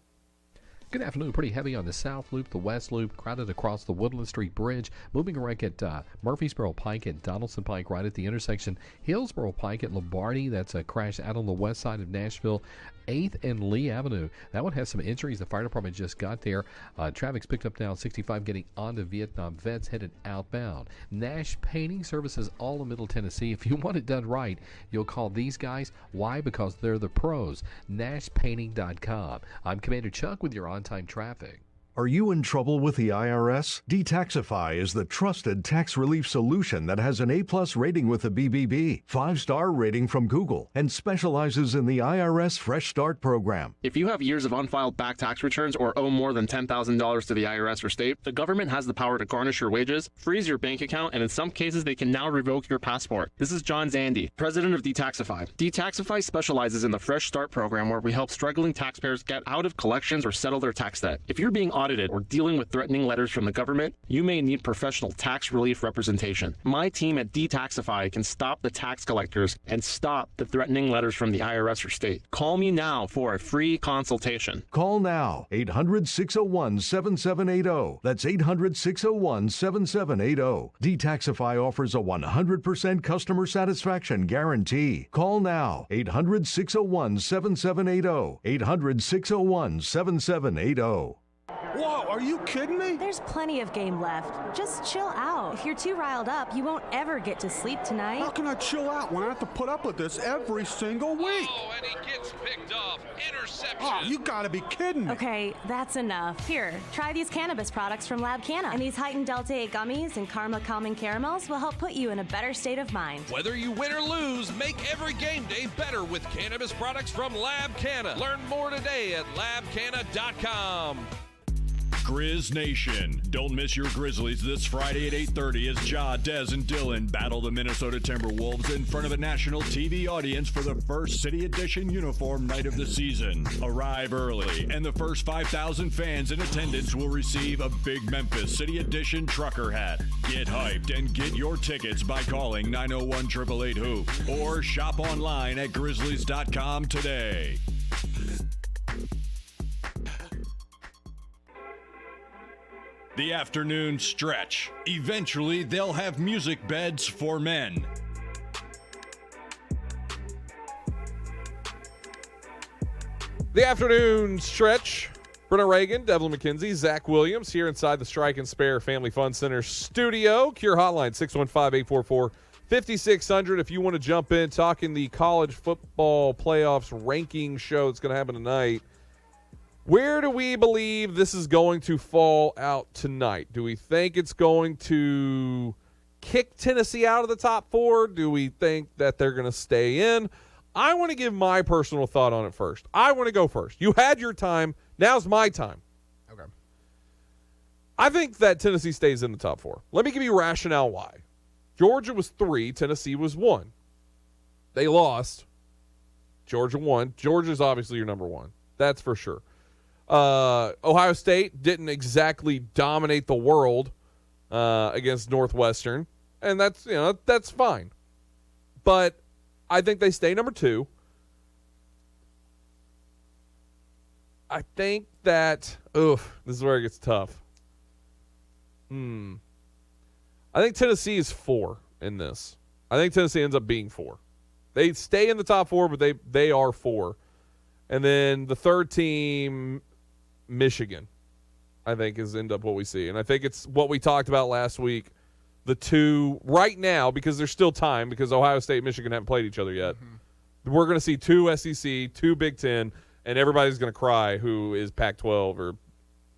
Good afternoon. Pretty heavy on the South Loop, the West Loop, crowded across the Woodland Street Bridge, moving wreck at Murfreesboro Pike and Donaldson Pike right at the intersection. Hillsboro Pike at Lombardi, that's a crash out on the west side of Nashville. 8th and Lee Avenue. That one has some injuries. The fire department just got there. Traffic's picked up now 65 getting onto Vietnam Vets headed outbound. Nash Painting Services, all in Middle Tennessee. If you want it done right, you'll call these guys. Why? Because they're the pros. NashPainting.com. I'm Commander Chuck with your on-time traffic. Are you in trouble with the IRS? Detaxify is the trusted tax relief solution that has an A+ rating with the BBB, 5-star rating from Google, and specializes in the IRS Fresh Start program. If you have years of unfiled back tax returns or owe more than $10,000 to the IRS or state, the government has the power to garnish your wages, freeze your bank account, and in some cases, they can now revoke your passport. This is John Zandy, president of Detaxify. Detaxify specializes in the Fresh Start program, where we help struggling taxpayers get out of collections or settle their tax debt. If you're being audited or dealing with threatening letters from the government, you may need professional tax relief representation. My team at Detaxify can stop the tax collectors and stop the threatening letters from the IRS or state. Call me now for a free consultation. Call now, 800-601-7780. That's 800-601-7780. Detaxify offers a 100% customer satisfaction guarantee. Call now, 800-601-7780. 800-601-7780. Whoa, Are you kidding me? There's plenty of game left. Just chill out. If you're too riled up, you won't ever get to sleep tonight. How can I chill out when I have to put up with this every single week? Oh, and he gets picked off. Interception. Oh, you gotta be kidding me. Okay, that's enough. Here, try these cannabis products from Lab Canna. And these heightened Delta 8 gummies and Karma Calming Caramels will help put you in a better state of mind. Whether you win or lose, make every game day better with cannabis products from Lab Canna. Learn more today at labcanna.com. Grizz Nation. Don't miss your Grizzlies this Friday at 8:30 as Ja, Dez, and Dylan battle the Minnesota Timberwolves in front of a national TV audience for the first City Edition uniform night of the season. Arrive early, and the first 5,000 fans in attendance will receive a big Memphis City Edition trucker hat. Get hyped and get your tickets by calling 901-888-HOOP or shop online at Grizzlies.com today. The afternoon stretch. Eventually, they'll have music beds for men. The afternoon stretch. Bruno Reagan, Devlin McKenzie, Zach Williams here inside the Strike and Spare Family Fun Center studio. Cure Hotline, 615-844-5600. If you want to jump in, talking the college football playoffs ranking show that's going to happen tonight. Where do we believe this is going to fall out tonight? Do we think it's going to kick Tennessee out of the top four? Do we think that they're going to stay in? I want to give my personal thought on it first. I want to go first. You had your time. Now's my time. Okay. I think that Tennessee stays in the top four. Let me give you rationale why. Georgia was 3. Tennessee was 1. They lost. Georgia won. Georgia's obviously your number 1. That's for sure. Ohio State didn't exactly dominate the world against Northwestern, and that's fine. But I think they stay number 2. I think that this is where it gets tough. I think Tennessee is 4 in this. I think Tennessee ends up being 4. They stay in the top 4, but they are 4. And then the third team, Michigan, I think is end up what we see. And I think it's what we talked about last week. The two right now, because there's still time, because Ohio State and Michigan haven't played each other yet. Mm-hmm. We're going to see 2 SEC, 2 Big Ten, and everybody's going to cry who is Pac-12 or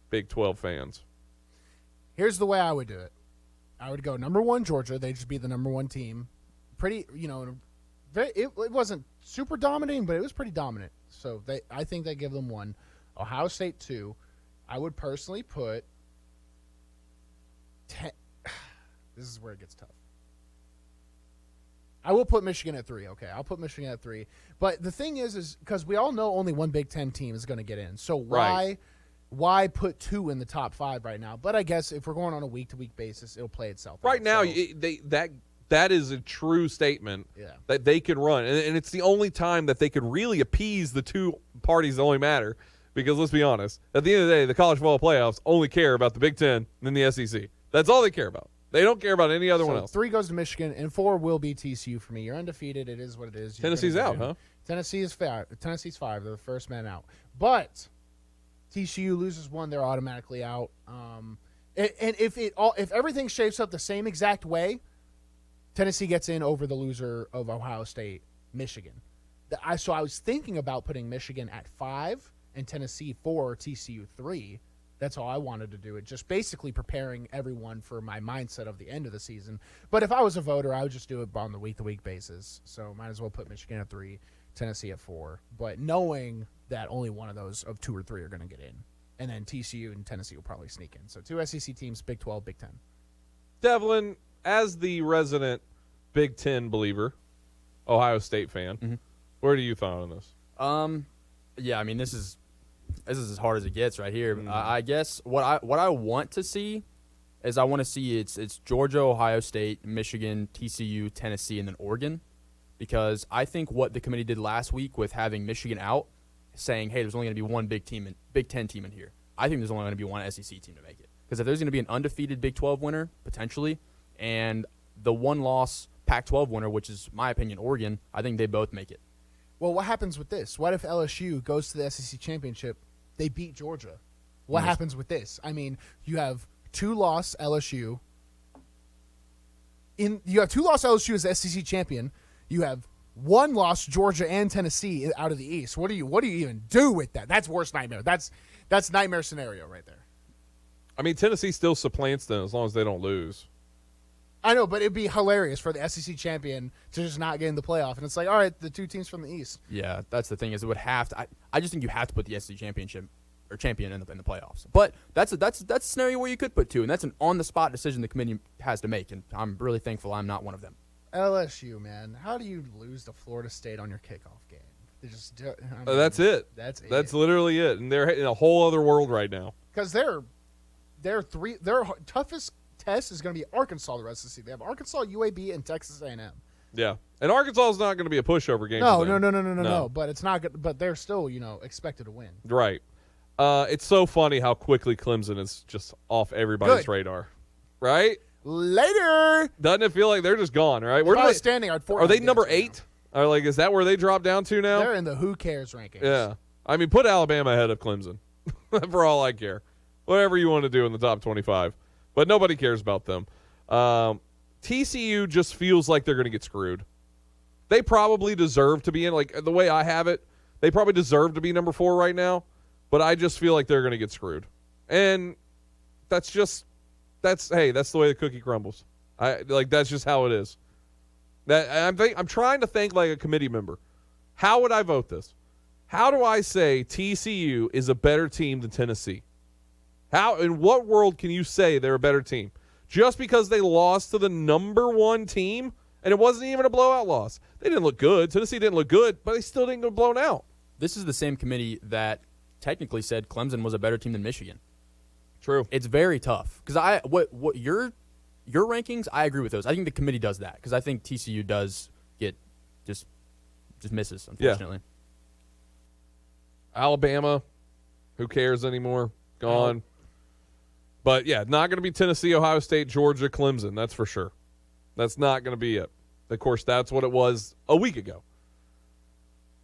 Big 12 fans. Here's the way I would do it. I would go number 1 Georgia. They'd just be the number 1 team. Pretty, it wasn't super dominating, but it was pretty dominant. So I think they give them 1. Ohio State 2. I would personally put 10. This is where it gets tough. I will put Michigan at 3. Okay, I'll put Michigan at 3. But the thing is because we all know only one Big Ten team is going to get in. So why put 2 in the top 5 right now? But I guess if we're going on a week-to-week basis, it'll play itself out. Right now, that is a true statement that they could run. And it's the only time that they could really appease the 2 parties that only matter. Because let's be honest, at the end of the day, the college football playoffs only care about the Big Ten and the SEC. That's all they care about. They don't care about any other one else. 3 goes to Michigan, and 4 will be TCU for me. You're undefeated. It is what it is. Tennessee's out, huh? Tennessee's 5. Tennessee's 5. They're the first man out. But TCU loses 1, they're automatically out. And if everything shapes up the same exact way, Tennessee gets in over the loser of Ohio State, Michigan. So I was thinking about putting Michigan at 5 and Tennessee 4, TCU 3. That's how I wanted to do it, just basically preparing everyone for my mindset of the end of the season. But if I was a voter, I would just do it on the week-to-week basis. So might as well put Michigan at 3, Tennessee at 4. But knowing that only one of those of 2 or 3 are going to get in. And then TCU and Tennessee will probably sneak in. So 2 SEC teams, Big 12, Big 10. Devlin, as the resident Big 10 believer, Ohio State fan, where do you thought on this? Yeah, I mean, this is as hard as it gets right here. I guess what I want to see is I want to see it's Georgia, Ohio State, Michigan, TCU, Tennessee, and then Oregon, because I think what the committee did last week with having Michigan out, saying, hey, there's only going to be one Big Ten team in here. I think there's only going to be one SEC team to make it, because if there's going to be an undefeated Big 12 winner potentially, and the one-loss Pac-12 winner, which is my opinion Oregon, I think they both make it. Well, what happens with this? What if LSU goes to the SEC championship, they beat Georgia, what happens with this? I mean, you have 2-loss LSU. You have 2-loss LSU as the SEC champion. You have 1-loss Georgia and Tennessee out of the East. What do you even do with that? That's worst nightmare. That's nightmare scenario right there. I mean, Tennessee still supplants them as long as they don't lose. I know, but it'd be hilarious for the SEC champion to just not get in the playoff. And it's like, all right, the 2 teams from the East. Yeah, that's the thing is it would have to. I just think you have to put the SEC champion in the playoffs. But that's a scenario where you could put 2, and that's an on-the-spot decision the committee has to make. And I'm really thankful I'm not one of them. LSU, man, how do you lose to Florida State on your kickoff game? They just that's it. That's literally it, and they're in a whole other world right now. Because their toughest test is going to be Arkansas the rest of the season. They have Arkansas, UAB, and Texas A&M. Yeah, and Arkansas is not going to be a pushover game. No. But it's not good. But they're still, expected to win. Right. It's so funny how quickly Clemson is just off everybody's radar. Right. Later. Doesn't it feel like they're just gone? Right. Where are they standing? Are they number 8? Or is that where they drop down to now? They're in the who cares rankings. Yeah. I mean, put Alabama ahead of Clemson for all I care. Whatever you want to do in the top 25. But nobody cares about them. TCU just feels like they're going to get screwed. They probably deserve to be in, like the way I have it, they probably deserve to be number 4 right now. But I just feel like they're going to get screwed. And that's the way the cookie crumbles. That's just how it is. I'm trying to think like a committee member. How would I vote this? How do I say TCU is a better team than Tennessee? How, in what world can you say they're a better team? Just because they lost to the number 1 team, and it wasn't even a blowout loss. They didn't look good. Tennessee didn't look good, but they still didn't get blown out. This is the same committee that technically said Clemson was a better team than Michigan. True. It's very tough because what your rankings, I agree with those. I think the committee does that because I think TCU does get just misses, unfortunately. Yeah. Alabama, who cares anymore? Gone. But, yeah, not going to be Tennessee, Ohio State, Georgia, Clemson. That's for sure. That's not going to be it. Of course, that's what it was a week ago.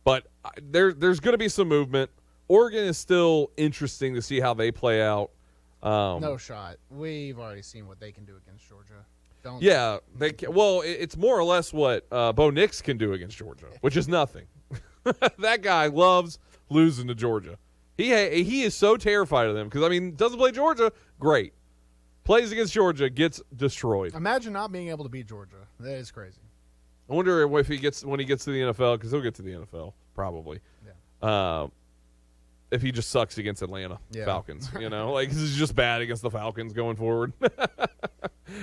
But there's going to be some movement. Oregon is still interesting to see how they play out. No shot. We've already seen what they can do against Georgia. It's more or less what Bo Nix can do against Georgia, which is nothing. That guy loves losing to Georgia. He is so terrified of them because, doesn't play Georgia, great. Plays against Georgia, gets destroyed. Imagine not being able to beat Georgia. That is crazy. I wonder if when he gets to the NFL, because he'll get to the NFL probably. Yeah. If he just sucks against Atlanta Falcons, this is just bad against the Falcons going forward.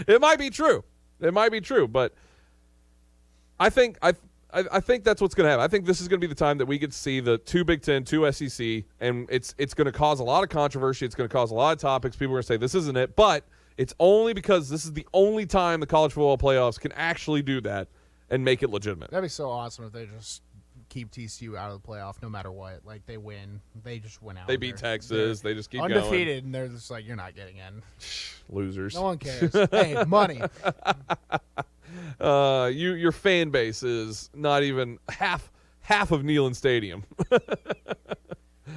It might be true. But I think that's what's going to happen. I think this is going to be the time that we get to see the 2 Big Ten, 2 SEC, and it's going to cause a lot of controversy. It's going to cause a lot of topics. People are going to say this isn't it, but it's only because this is the only time the college football playoffs can actually do that and make it legitimate. That'd be so awesome if they just keep TCU out of the playoff no matter what. Like, they win. They just win out. They beat Texas. They just keep undefeated, going. And they're just like, you're not getting in. Losers. No one cares. Hey, money. Your fan base is not even half of Neyland Stadium.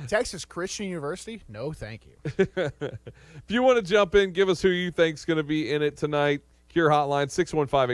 Texas Christian University? No, thank you. If you want to jump in, give us who you think's going to be in it tonight. Cure Hotline,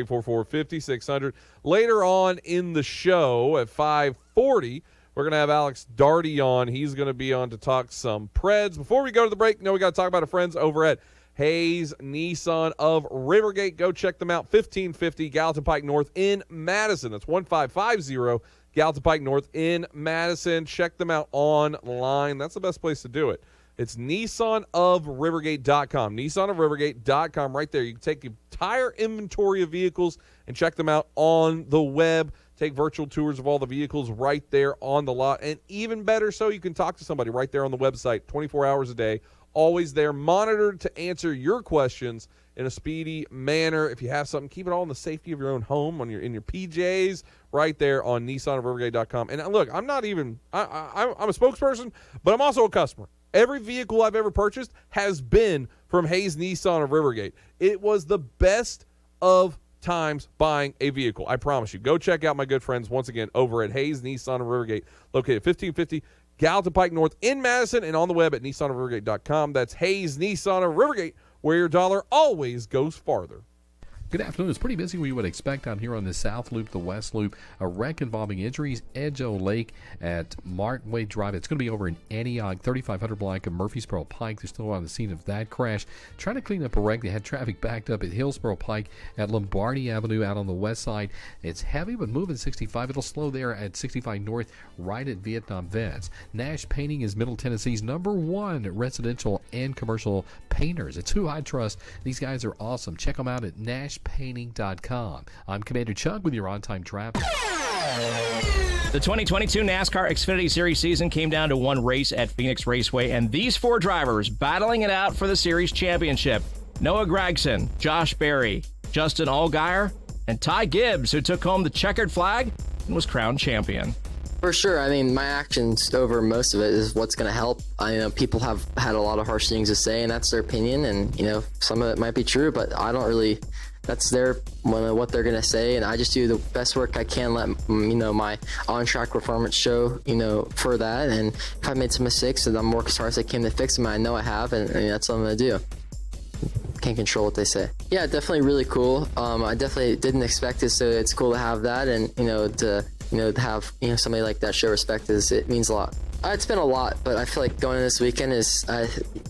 615-844-5600. Later on in the show at 5:40, we're going to have Alex Darty on. He's going to be on to talk some Preds. Before we go to the break, we got to talk about our friends over at Hayes Nissan of Rivergate. Go check them out, 1550 Gallatin Pike North in Madison. That's 1550 Gallatin Pike North in Madison. Check them out online. That's the best place to do it. It's NissanofRivergate.com. NissanofRivergate.com right there. You can take the entire inventory of vehicles and check them out on the web. Take virtual tours of all the vehicles right there on the lot. And even better so, you can talk to somebody right there on the website 24 hours a day. Always there, monitored to answer your questions in a speedy manner. If you have something, keep it all in the safety of your own home, in your PJs, right there on NissanofRivergate.com. And look, I'm not even I'm a spokesperson, but I'm also a customer. Every vehicle I've ever purchased has been from Hayes Nissan of Rivergate. It was the best of times buying a vehicle. I promise you. Go check out my good friends once again over at Hayes Nissan of Rivergate, located 1550 Gallatin Pike North in Madison, and on the web at NissanofRivergate.com. That's Hayes Nissan of Rivergate, where your dollar always goes farther. Good afternoon. It's pretty busy where you would expect out here on the South Loop, the West Loop. A wreck involving injuries. Edgeo Lake at Martin Wade Drive. It's going to be over in Antioch, 3500 block of Murfreesboro Pike. They're still on the scene of that crash. Trying to clean up a wreck. They had traffic backed up at Hillsboro Pike at Lombardi Avenue out on the west side. It's heavy, but moving 65. It'll slow there at 65 North, right at Vietnam Vets. Nash Painting is Middle Tennessee's #1 residential and commercial painters. It's who I trust. These guys are awesome. Check them out at NashPainting.com. I'm Commander Chuck with your on-time traffic. The 2022 NASCAR Xfinity Series season came down to one race at Phoenix Raceway, and these 4 drivers battling it out for the series championship. Noah Gragson, Josh Berry, Justin Allgaier, and Ty Gibbs, who took home the checkered flag and was crowned champion. For sure. I mean, my actions over most of it is what's going to help. I know people have had a lot of harsh things to say, and that's their opinion, and, some of it might be true, but I don't really... That's what they're going to say, and I just do the best work I can, let my on-track performance show, for that. And if I made some mistakes, then I'm working as hard as I can to fix them. I know I have, and that's what I'm going to do. Can't control what they say. Yeah, definitely really cool. I definitely didn't expect it, so it's cool to have that, and to have somebody like that show respect it means a lot. It's been a lot, but I feel like going in this weekend is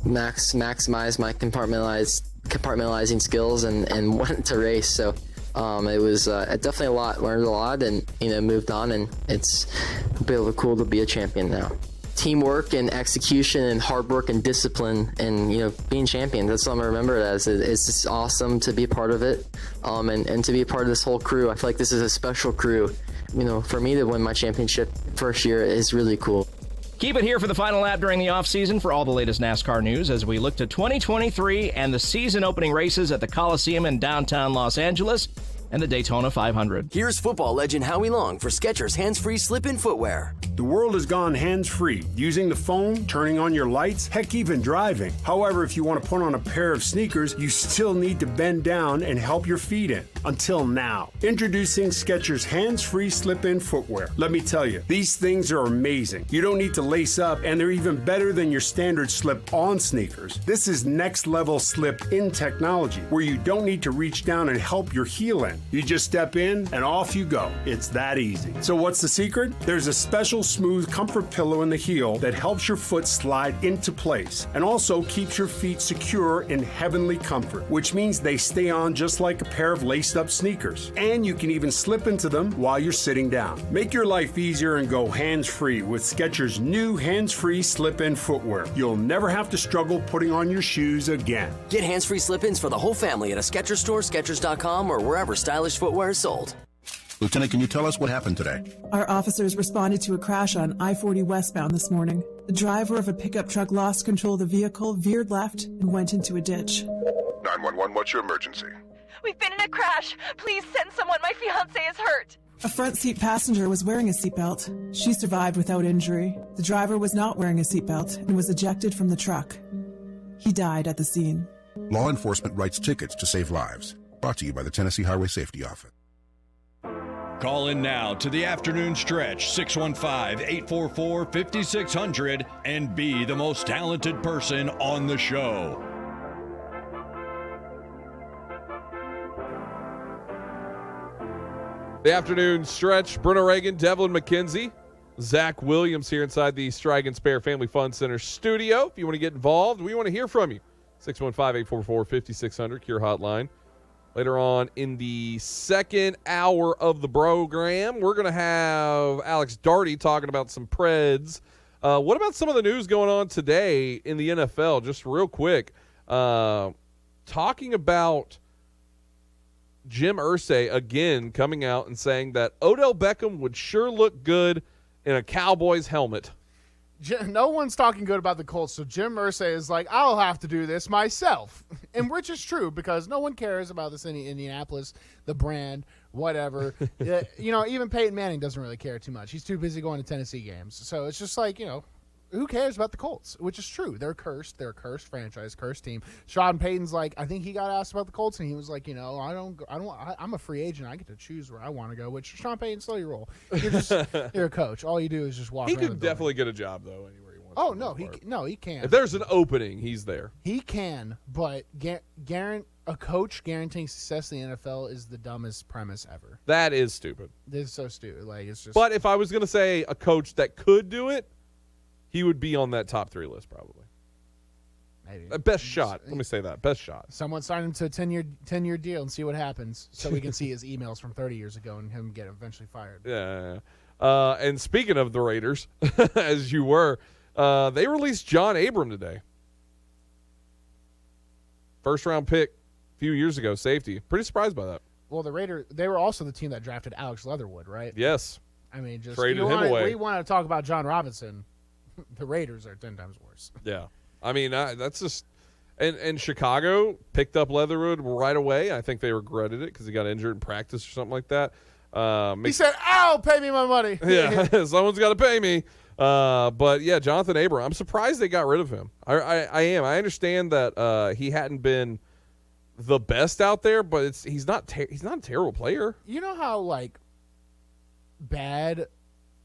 maximize my compartmentalizing skills and wanting to race. So it was definitely a lot. Learned a lot, and moved on, and it's cool to be a champion now. Teamwork and execution and hard work and discipline and being champion. That's what I'm gonna remember it as. It's just awesome to be a part of it, and to be a part of this whole crew. I feel like this is a special crew. For me to win my championship first year is really cool. Keep it here for the final lap during the offseason for all the latest NASCAR news as we look to 2023 and the season opening races at the Coliseum in downtown Los Angeles and the Daytona 500. Here's football legend Howie Long for Skechers hands-free slip-in footwear. The world has gone hands-free, using the phone, turning on your lights, heck, even driving. However, if you want to put on a pair of sneakers, you still need to bend down and help your feet in. Until now. Introducing Skechers hands-free slip-in footwear. Let me tell you, these things are amazing. You don't need to lace up, and they're even better than your standard slip-on sneakers. This is next-level slip-in technology, where you don't need to reach down and help your heel in. You just step in, and off you go. It's that easy. So what's the secret? There's a special smooth comfort pillow in the heel that helps your foot slide into place, and also keeps your feet secure in heavenly comfort, which means they stay on just like a pair of laced-up sneakers. And you can even slip into them while you're sitting down. Make your life easier and go hands-free with Skechers' new hands-free slip-in footwear. You'll never have to struggle putting on your shoes again. Get hands-free slip-ins for the whole family at a Skechers store, Skechers.com, or wherever stylish footwear is sold. Lieutenant, can you tell us what happened today? Our officers responded to a crash on I-40 westbound this morning. The driver of a pickup truck lost control of the vehicle, veered left, and went into a ditch. 911, what's your emergency? We've been in a crash. Please send someone. My fiancé is hurt. A front seat passenger was wearing a seatbelt. She survived without injury. The driver was not wearing a seatbelt and was ejected from the truck. He died at the scene. Law enforcement writes tickets to save lives. Brought to you by the Tennessee Highway Safety Office. Call in now to the afternoon stretch, 615-844-5600, and be the most talented person on the show. The afternoon stretch, Bruno Reagan, Devlin McKenzie, Zach Williams here inside the Strike and Spare Family Fun Center studio. If you want to get involved, we want to hear from you. 615-844-5600, Cure Hotline. Later on in the second hour of the program, we're going to have Alex Darty talking about some Preds. What about some of the news going on today in the NFL? Just real quick, talking about Jim Irsay again coming out and saying that Odell Beckham would sure look good in a Cowboys helmet. No one's talking good about the Colts, so Jim Irsay is like, I'll have to do this myself. And which is true, because no one cares about this in Indianapolis, the brand, whatever. Even Peyton Manning doesn't really care too much. He's too busy going to Tennessee games. So it's just like, who cares about the Colts? Which is true. They're cursed. They're a cursed franchise, cursed team. Sean Payton's like, I think he got asked about the Colts, and he was like, I'm a free agent. I get to choose where I want to go. Which Sean Payton, slow your roll. You're a coach. All you do is just walk. He around could definitely get a job though anywhere he wants. Oh no, he can. If there's an opening, he's there. He can, but a coach guaranteeing success in the NFL is the dumbest premise ever. That is stupid. This is so stupid. Like it's just. But if I was gonna say a coach that could do it, he would be on that top 3 list probably. Maybe. Best shot. Let me say that. Best shot. Someone sign him to a 10-year deal and see what happens, so we can see his emails from 30 years ago and him get eventually fired. Yeah. And speaking of the Raiders, as you were, they released John Abram today. First-round pick a few years ago, safety. Pretty surprised by that. Well, they were also the team that drafted Alex Leatherwood, right? Yes. I mean, just traded him away. We want to talk about John Robinson. The Raiders are 10 times worse. Yeah. I mean, that's just – and Chicago picked up Leatherwood right away. I think they regretted it because he got injured in practice or something like that. He said, "Ow, pay me my money." Yeah, someone's got to pay me. But, yeah, Jonathan Abram, I'm surprised they got rid of him. I am. I understand that he hadn't been the best out there, but he's not a terrible player. You know how, like, bad –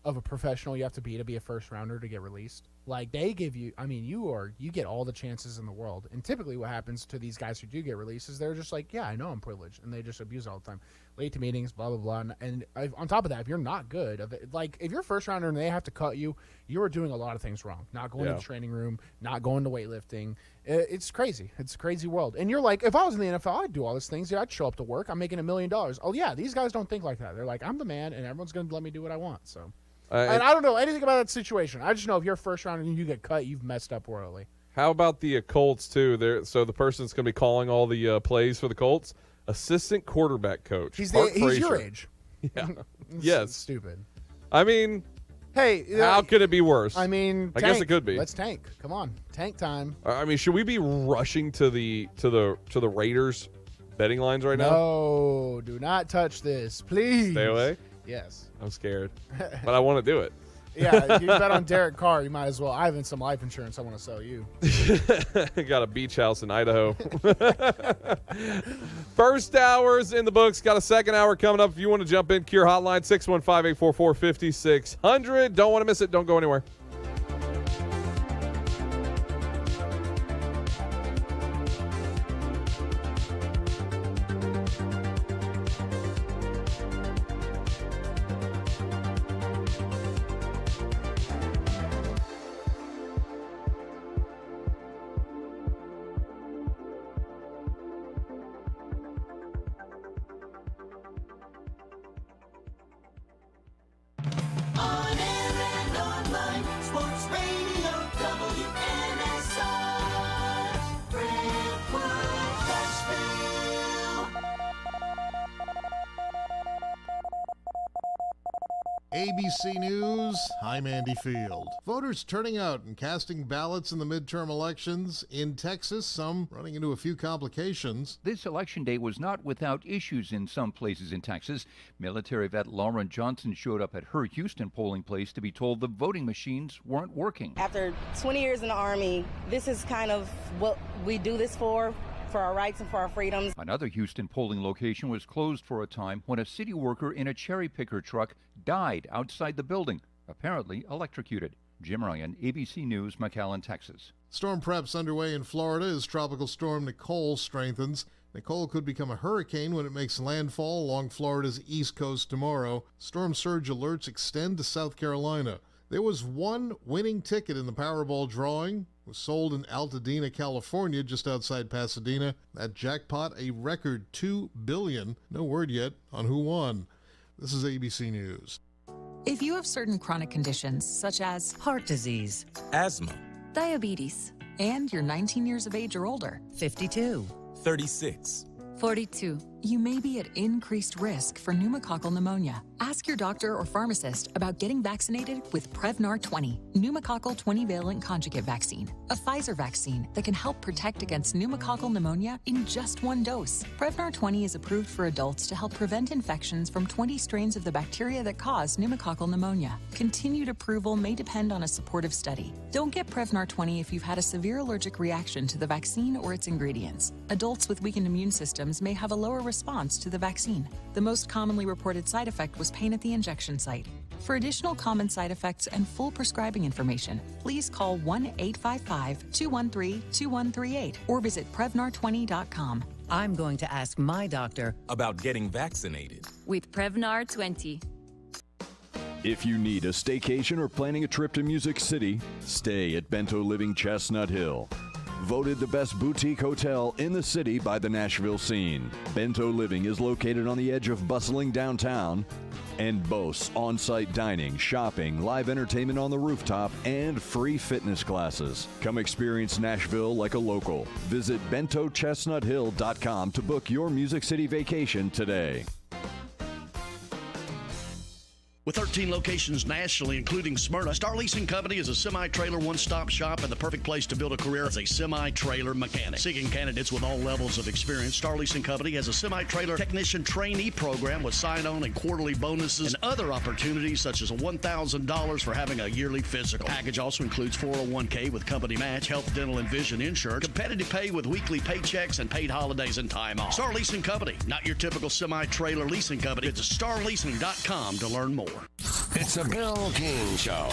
of a professional you have to be a first rounder to get released? Like, they give you, I mean, you get all the chances in the world. And typically what happens to these guys who do get released is they're just like, yeah, I know I'm privileged. And they just abuse it all the time. Late to meetings, blah, blah, blah. And on top of that, if you're not good, like, if you're a first rounder and they have to cut you, you are doing a lot of things wrong. Not going to the training room, not going to weightlifting. It's crazy. It's a crazy world. And you're like, if I was in the NFL, I'd do all these things. Yeah, I'd show up to work. I'm making $1 million. Oh, yeah, these guys don't think like that. They're like, I'm the man, and everyone's going to let me do what I want, so. And I don't know anything about that situation. I just know if you're first round and you get cut, you've messed up royally. How about the Colts, too? So the person's going to be calling all the plays for the Colts, assistant quarterback coach. He's your age. Yeah. Yes. Stupid. I mean, hey, how could it be worse? I mean, I guess it could be. Let's tank. Come on, tank time. I mean, should we be rushing to the Raiders betting lines right now? No, do not touch this, please. Stay away. Yes. I'm scared, but I want to do it. Yeah, if you bet on Derek Carr, you might as well. I have some life insurance I want to sell you. Got a beach house in Idaho. First hour's in the books. Got a second hour coming up. If you want to jump in, Cure Hotline, 615-844-5600. Don't want to miss it. Don't go anywhere. ABC News, I'm Andy Field. Voters turning out and casting ballots in the midterm elections in Texas, some running into a few complications. This election day was not without issues in some places in Texas. Military vet Lauren Johnson showed up at her Houston polling place to be told the voting machines weren't working. After 20 years in the Army, this is kind of what we do this for our rights and for our freedoms. Another Houston polling location was closed for a time when a city worker in a cherry picker truck died outside the building, apparently electrocuted. Jim Ryan, ABC News, McAllen, Texas. Storm prep's underway in Florida as Tropical Storm Nicole strengthens. Nicole could become a hurricane when it makes landfall along Florida's east coast tomorrow. Storm surge alerts extend to South Carolina. There was one winning ticket in the Powerball drawing. It was sold in Altadena, California, just outside Pasadena. That jackpot, a record $2 billion. No word yet on who won. This is ABC News. If you have certain chronic conditions, such as heart disease, asthma, diabetes, and you're 19 years of age or older, 52, 36, 42, you may be at increased risk for pneumococcal pneumonia. Ask your doctor or pharmacist about getting vaccinated with Prevnar 20, pneumococcal 20-valent conjugate vaccine, a Pfizer vaccine that can help protect against pneumococcal pneumonia in just one dose. Prevnar 20 is approved for adults to help prevent infections from 20 strains of the bacteria that cause pneumococcal pneumonia. Continued approval may depend on a supportive study. Don't get Prevnar 20 if you've had a severe allergic reaction to the vaccine or its ingredients. Adults with weakened immune systems may have a lower response to the vaccine. The most commonly reported side effect was pain at the injection site. For additional common side effects and full prescribing information, please call 1-855-213-2138 or visit Prevnar20.com. I'm going to ask my doctor about getting vaccinated with Prevnar 20. If you need a staycation or planning a trip to Music City, stay at Bento Living Chestnut Hill. Voted the best boutique hotel in the city by the Nashville Scene. Bento Living is located on the edge of bustling downtown and boasts on-site dining, shopping, live entertainment on the rooftop, and free fitness classes. Come experience Nashville like a local. Visit BentoChestnutHill.com to book your Music City vacation today. With 13 locations nationally, including Smyrna, Star Leasing Company is a semi-trailer one-stop shop and the perfect place to build a career as a semi-trailer mechanic. Seeking candidates with all levels of experience, Star Leasing Company has a semi-trailer technician trainee program with sign-on and quarterly bonuses and other opportunities such as $1,000 for having a yearly physical. The package also includes 401k with company match, health, dental, and vision insurance, competitive pay with weekly paychecks, and paid holidays and time off. Star Leasing Company, not your typical semi-trailer leasing company. It's starleasing.com to learn more. It's a Bill King Show.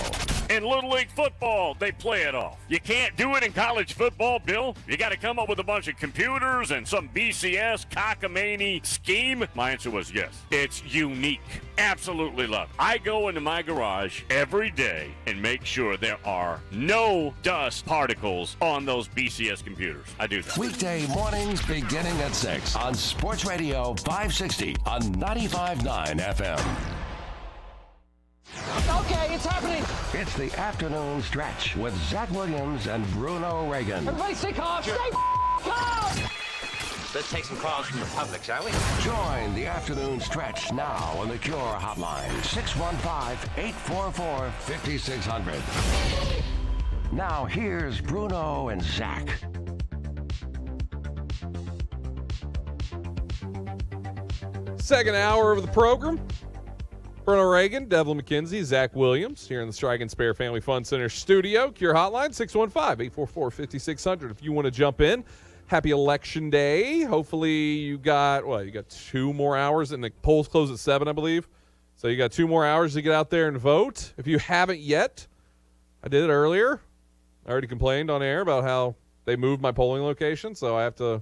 In Little League football, they play it off. You can't do it in college football, Bill. You got to come up with a bunch of computers and some BCS cockamamie scheme. My answer was yes. It's unique. Absolutely love it. I go into my garage every day and make sure there are no dust particles on those BCS computers. I do that. Weekday mornings beginning at 6 on Sports Radio 560 on 95.9 FM. Okay, it's happening. It's the afternoon stretch with Zach Williams and Bruno Reagan. Everybody stay calm. Stay calm. Let's take some calls from the public, shall we? Join the afternoon stretch now on the Cure Hotline. 615-844-5600. Now here's Bruno and Zach. Second hour of the program. Bruno Reagan, Devlin McKenzie, Zach Williams here in the Strike and Spare Family Fun Center studio. Cure Hotline, 615-844-5600. If you want to jump in, happy Election Day. Hopefully you got 2 more hours, and the polls close at 7, I believe. So you got 2 more hours to get out there and vote. If you haven't yet, I did it earlier. I already complained on air about how they moved my polling location, so I have to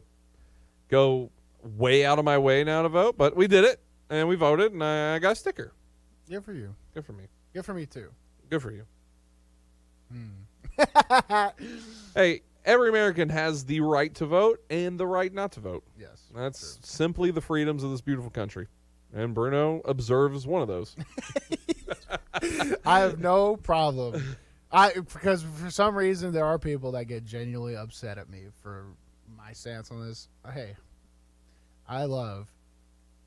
go way out of my way now to vote. But we did it, and we voted, and I got a sticker. Good for you. Good for me. Good for me, too. Good for you. Hey, every American has the right to vote and the right not to vote. Yes. That's simply the freedoms of this beautiful country. And Bruno observes one of those. I have no problem. Because for some reason there are people that get genuinely upset at me for my stance on this. Hey, I love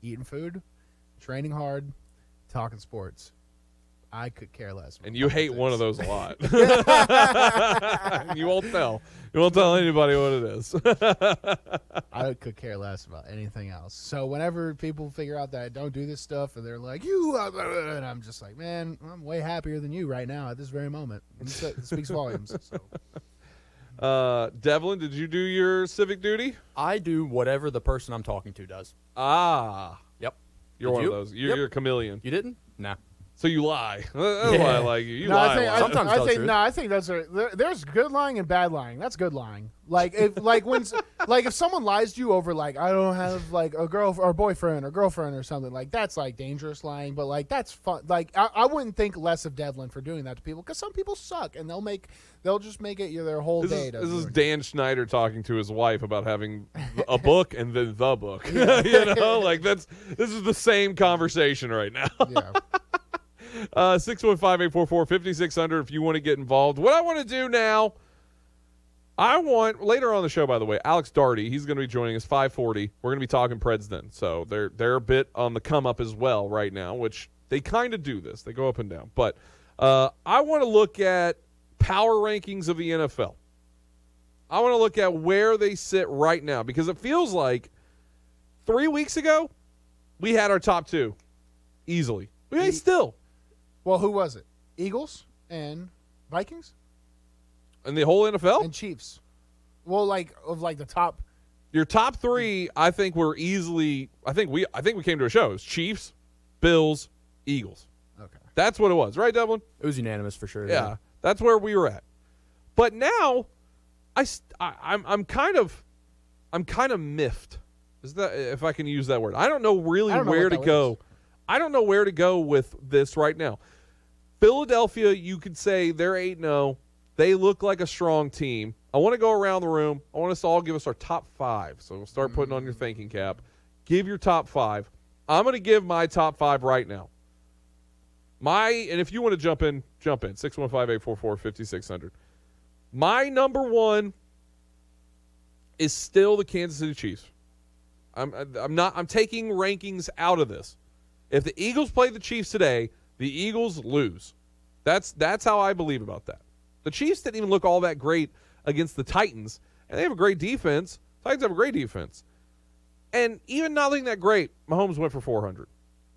eating food, training hard, talking sports. I could care less. And you hate one of those a lot. You won't tell. You won't tell anybody what it is. I could care less about anything else. So whenever people figure out that I don't do this stuff and they're like, you, and I'm just like, man, I'm way happier than you right now at this very moment. It speaks volumes. So. Devlin, did you do your civic duty? I do whatever the person I'm talking to does. Ah. Yep. You're one of those. You're a chameleon. You didn't? Nah. So you lie. That's why I like you. You no, lie. Sometimes I think that's there's good lying and bad lying. That's good lying. Like if if someone lies to you over like I don't have like a girl or boyfriend or girlfriend or something, like that's like dangerous lying. But like that's fun. Like I wouldn't think less of Devlin for doing that to people because some people suck and they'll just make it their whole day. This is Dan Schneider talking to his wife about having a book and then the book. You know, like this is the same conversation right now. Yeah. 615-844-5600 if you want to get involved. What I want to do now, I want, later on the show, by the way, Alex Daugherty, he's going to be joining us 5:40. We're going to be talking Preds then. So they're a bit on the come up as well right now, which they kind of do this. They go up and down. But I want to look at power rankings of the NFL. I want to look at where they sit right now because it feels like 3 weeks ago we had our top two easily. We may still. Well, who was it? Eagles and Vikings? And the whole NFL? And Chiefs. Well, the top. Your top three, I think were easily. I think we came to a show. It was Chiefs, Bills, Eagles. Okay. That's what it was, right, Devlin? It was unanimous for sure. Yeah, that's where we were at. But now, I'm kind of miffed. Is that, if I can use that word? I don't know where to go. I don't know where to go with this right now. Philadelphia, you could say they're 8-0. They look like a strong team. I want to go around the room. I want us to all give us our top five. So we'll start putting on your thinking cap. Give your top five. I'm going to give my top five right now. And if you want to jump in. 615-844-5600. My number one is still the Kansas City Chiefs. I'm taking rankings out of this. If the Eagles play the Chiefs today, the Eagles lose. That's how I believe about that. The Chiefs didn't even look all that great against the Titans, and they have a great defense. Titans have a great defense. And even not looking that great, Mahomes went for 400.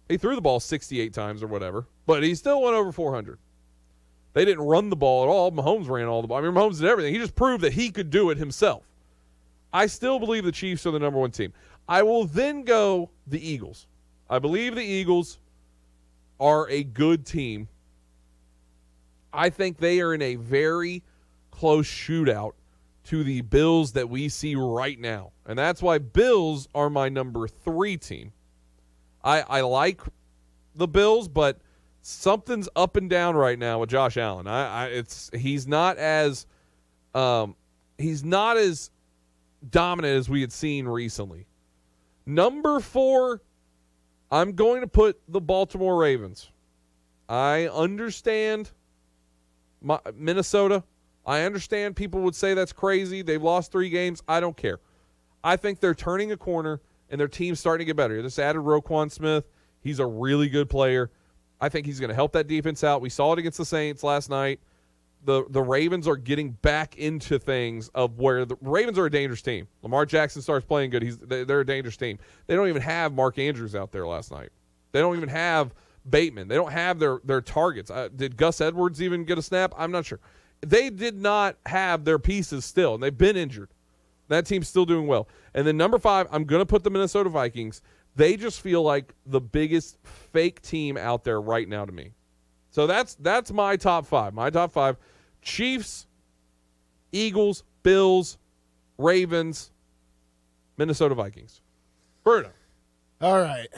He threw the ball 68 times or whatever, but he still went over 400. They didn't run the ball at all. Mahomes ran all the ball. I mean, Mahomes did everything. He just proved that he could do it himself. I still believe the Chiefs are the number one team. I will then go the Eagles. I believe the Eagles are a good team. I think they are in a very close shootout to the Bills that we see right now. And that's why Bills are my number 3 team. I like the Bills, but something's up and down right now with Josh Allen. He's not as dominant as we had seen recently. Number 4, I'm going to put the Baltimore Ravens. I understand Minnesota. I understand people would say that's crazy. They've lost 3 games. I don't care. I think they're turning a corner, and their team's starting to get better. They just added Roquan Smith. He's a really good player. I think he's going to help that defense out. We saw it against the Saints last night. The Ravens are getting back into things of where the Ravens are a dangerous team. Lamar Jackson starts playing good. They're a dangerous team. They don't even have Mark Andrews out there last night. They don't even have Bateman. They don't have their targets. Did Gus Edwards even get a snap? I'm not sure. They did not have their pieces still, and they've been injured. That team's still doing well. And then number 5, I'm going to put the Minnesota Vikings. They just feel like the biggest fake team out there right now to me. So that's my top 5. My top 5, Chiefs, Eagles, Bills, Ravens, Minnesota Vikings. Bruno. All right.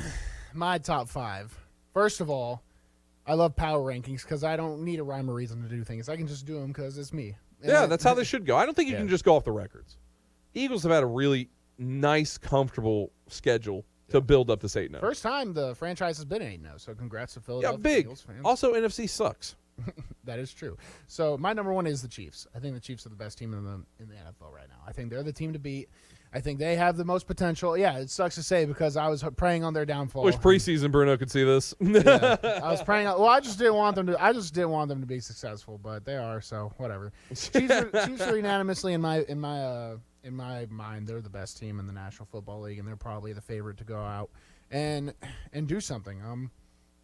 My top 5. First of all, I love power rankings because I don't need a rhyme or reason to do things. I can just do them because it's me. Yeah, that's how they should go. I don't think you can just go off the records. Eagles have had a really nice, comfortable schedule to build up this 8-0. First time the franchise has been 8-0, so congrats to Philadelphia big. Eagles fans. Also, NFC sucks. That is true. So my number 1 is the Chiefs. I think the Chiefs are the best team in the NFL right now. I think they're the team to beat. I think they have the most potential. Yeah, it sucks to say because I was praying on their downfall. Wish preseason Bruno could see this. Yeah, I was praying. Well, I just didn't want them to be successful, but they are. So whatever. Chiefs are unanimously in my mind, they're the best team in the National Football League, and they're probably the favorite to go out and do something.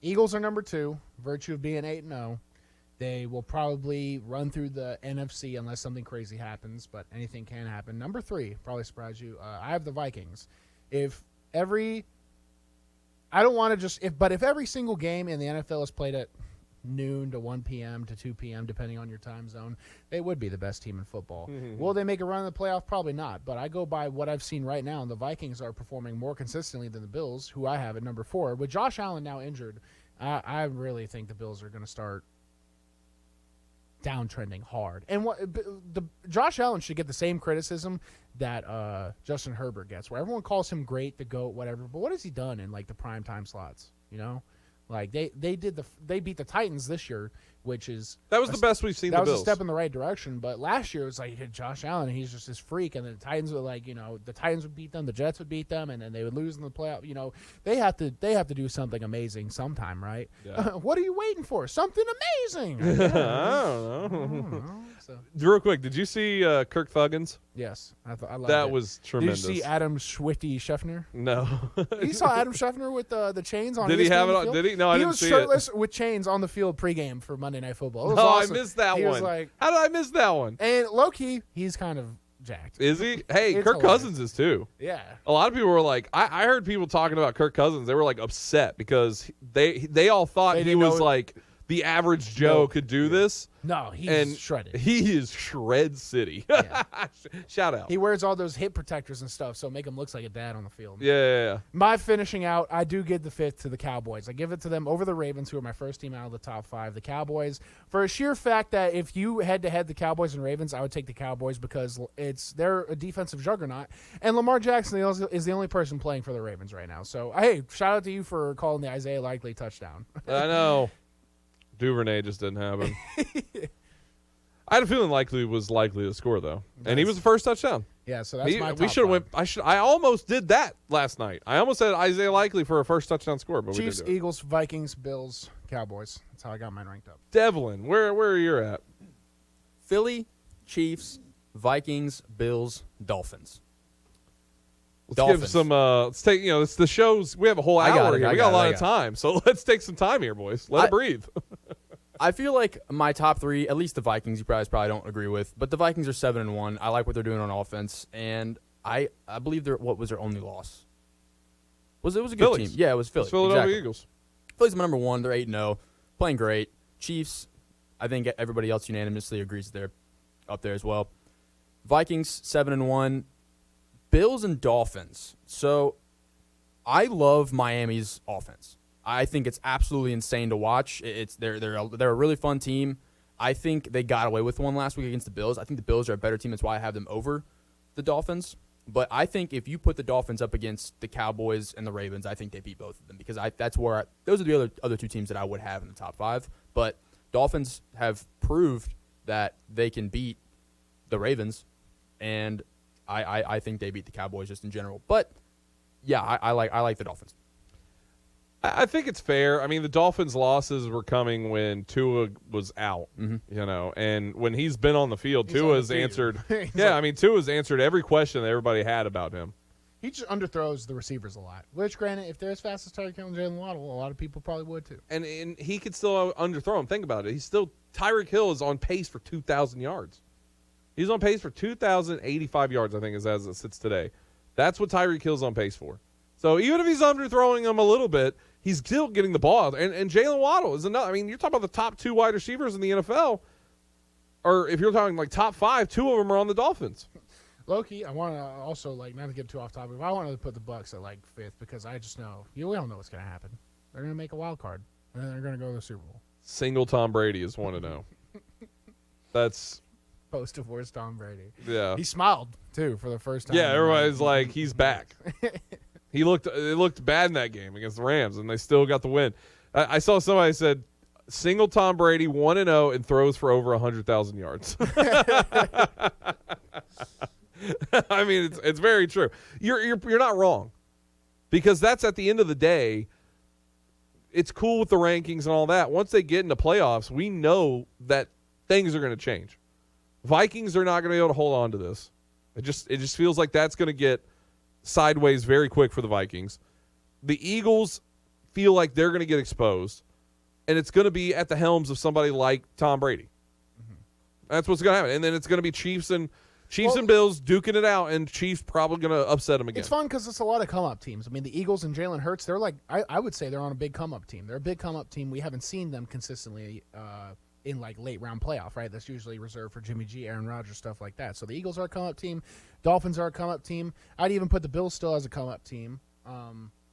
Eagles are number 2, virtue of being 8-0. They will probably run through the NFC unless something crazy happens, but anything can happen. Number 3, probably surprise you. I have the Vikings. If every single game in the NFL is played at noon to 1 p.m. to 2 p.m., depending on your time zone, they would be the best team in football. Mm-hmm. Will they make a run in the playoff? Probably not, but I go by what I've seen right now, and the Vikings are performing more consistently than the Bills, who I have at number 4. With Josh Allen now injured, I really think the Bills are going to start downtrending hard. And Josh Allen should get the same criticism that Justin Herbert gets, where everyone calls him great, the GOAT, whatever. But what has he done in like the prime time slots? You know, like they beat the Titans this year That was the best we've seen the That was Bills. a step in the right direction. But last year it was like Josh Allen, he's just this freak, and the Titans were like, the Titans would beat them, the Jets would beat them, and then they would lose in the playoff. They have to do something amazing sometime, right? Yeah. What are you waiting for? Something amazing. I don't know. Real quick, did you see Kirk Thuggins? Yes, I loved that it. was tremendous. Did you see Adam Schefter? No. You saw Adam Schefter with the chains on. Did he have it on? Did he? No, I didn't see it. He was shirtless with chains on the field pregame for Monday Night Football. It was Oh, awesome. I missed that He one. was like, how did I miss that one? And low key, he's kind of jacked. Is he? Hey, It's Kirk hilarious. Cousins is too. Yeah. A lot of people were like, I heard people talking about Kirk Cousins. They were like upset because they all thought he was like the average Joe could do this. No, he's and shredded. He is shred city. Shout out. He wears all those hip protectors and stuff, so make him look like a dad on the field. Yeah. My finishing out, I do give the 5th to the Cowboys. I give it to them over the Ravens, who are my first team out of the top 5. The Cowboys, for a sheer fact that if you head-to-head the Cowboys and Ravens, I would take the Cowboys because they're a defensive juggernaut, and Lamar Jackson is the only person playing for the Ravens right now. So, hey, shout out to you for calling the Isaiah Likely touchdown. I know. Duvernay just didn't happen. I had a feeling Likely was likely to score though, and he was the first touchdown. Yeah, so that's my top we should have went. I almost did that last night. I almost said Isaiah Likely for a first touchdown score, but Chiefs, we didn't do it. Eagles, Vikings, Bills, Cowboys. That's how I got mine ranked up. Devlin, where are you at? Philly, Chiefs, Vikings, Bills, Dolphins. Let's give some. Let's take. It's the shows. We have a whole hour here. We got a lot of time, so let's take some time here, boys. Let it breathe. I feel like my top 3, at least the Vikings, you guys probably don't agree with, but the Vikings are 7-1. I like what they're doing on offense, and I believe what was their only loss? It was a good Phillies. team. Yeah, it was Philly. It's Philadelphia exactly. Eagles. Phillies are my number 1. They're 8-0, playing great. Chiefs, I think everybody else unanimously agrees they're up there as well. Vikings 7-1. Bills and Dolphins. So I love Miami's offense. I think it's absolutely insane to watch. They're a really fun team. I think they got away with one last week against the Bills. I think the Bills are a better team. That's why I have them over the Dolphins. But I think if you put the Dolphins up against the Cowboys and the Ravens, I think they beat both of them because those are the other two teams that I would have in the top 5. But Dolphins have proved that they can beat the Ravens, and I think they beat the Cowboys just in general. But yeah, I like the Dolphins. I think it's fair. I mean, the Dolphins' losses were coming when Tua was out, and when he's been on the field, Tua's answered. Tua's answered every question that everybody had about him. He just underthrows the receivers a lot. Which, granted, if they're as fast as Tyreek Hill and Jalen Waddle, a lot of people probably would too. And he could still underthrow him. Think about it. Tyreek Hill is on pace for 2,000 yards. He's on pace for 2,085 yards, I think, as it sits today. That's what Tyreek Hill's on pace for. So even if he's underthrowing him a little bit, he's still getting the ball. And Jalen Waddle is another. I mean, you're talking about the top 2 wide receivers in the NFL. Or if you're talking like top 5, 2 of them are on the Dolphins. Loki, I want to also, not to get too off topic, but I wanted to put the Bucs at 5th because I just know, we don't know what's going to happen. They're going to make a wild card, and then they're going to go to the Super Bowl. Single Tom Brady is 1-0. That's post-divorce Tom Brady. Yeah. He smiled, too, for the first time. Yeah, everybody's like, he's back. It looked bad in that game against the Rams, and they still got the win. I saw somebody said, single Tom Brady, 1-0, and throws for over 100,000 yards. I mean, it's very true. You're not wrong, because that's at the end of the day. It's cool with the rankings and all that. Once they get into playoffs, we know that things are going to change. Vikings are not going to be able to hold on to this. It just feels like that's going to get sideways very quick for the Vikings. The Eagles feel like they're going to get exposed, and it's going to be at the helms of somebody like Tom Brady. Mm-hmm. That's what's going to happen. And then it's going to be Chiefs and Bills duking it out, and Chiefs probably going to upset them again. It's fun because it's a lot of come-up teams. I mean, the Eagles and Jalen Hurts, they're I would say they're on a big come-up team. They're a big come-up team. We haven't seen them consistently in late-round playoff, right? That's usually reserved for Jimmy G, Aaron Rodgers, stuff like that. So the Eagles are a come-up team. Dolphins are a come-up team. I'd even put the Bills still as a come-up team.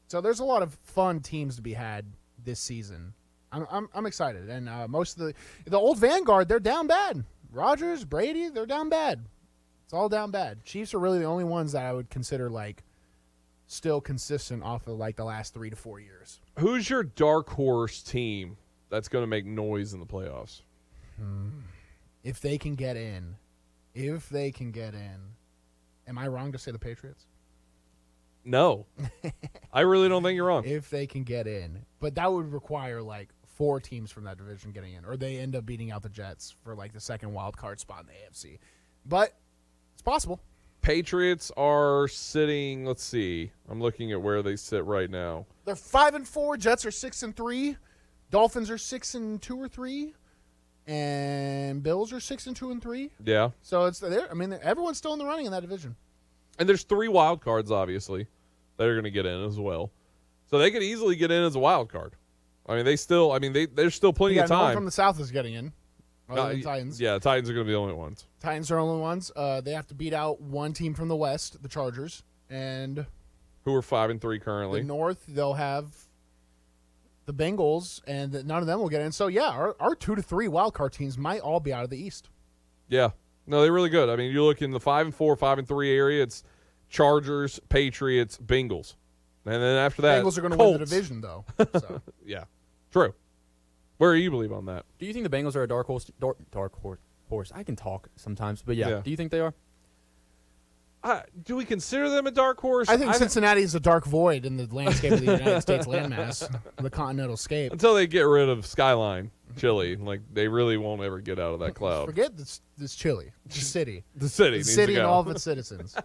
So there's a lot of fun teams to be had this season. I'm excited. And most of the old vanguard, they're down bad. Rodgers, Brady, they're down bad. It's all down bad. Chiefs are really the only ones that I would consider still consistent off of the last 3 to 4 years. Who's your dark horse team that's going to make noise in the playoffs. If they can get in, am I wrong to say the Patriots? No. I really don't think you're wrong. If they can get in. But that would require, like, 4 teams from that division getting in, or they end up beating out the Jets for, like, the second wild card spot in the AFC. But it's possible. Patriots are sitting, let's see. I'm looking at where they sit right now. They're 5-4. Jets are 6-3. Dolphins are 6-2 or 3. And Bills are 6-2 and 3. Yeah. So it's there. I mean, everyone's still in the running in that division. And there's 3 wild cards, obviously, that are going to get in as well. So they could easily get in as a wild card. I mean, there's still plenty of time. No one from the South is getting in. The Titans. Yeah, the Titans are going to be the only ones. Titans are the only ones. They have to beat out one team from the West, the Chargers, and who are 5-3 currently. The North, they'll have the Bengals, and none of them will get in. So yeah, our 2 to 3 wild card teams might all be out of the East. Yeah, no, they're really good. I mean, you look in the 5-4, 5-3 area. It's Chargers, Patriots, Bengals, and then after that, Bengals are going to Colts. win the division, though. So. Yeah, true. Where do you believe on that? Do you think the Bengals are a dark horse? I can talk sometimes, but yeah. Do you think they are? Do we consider them a dark horse? I think Cincinnati is a dark void in the landscape of the United States landmass, the continental scape. Until they get rid of Skyline Chili, like they really won't ever get out of that cloud. Forget this chili, the city, the city and all of its citizens.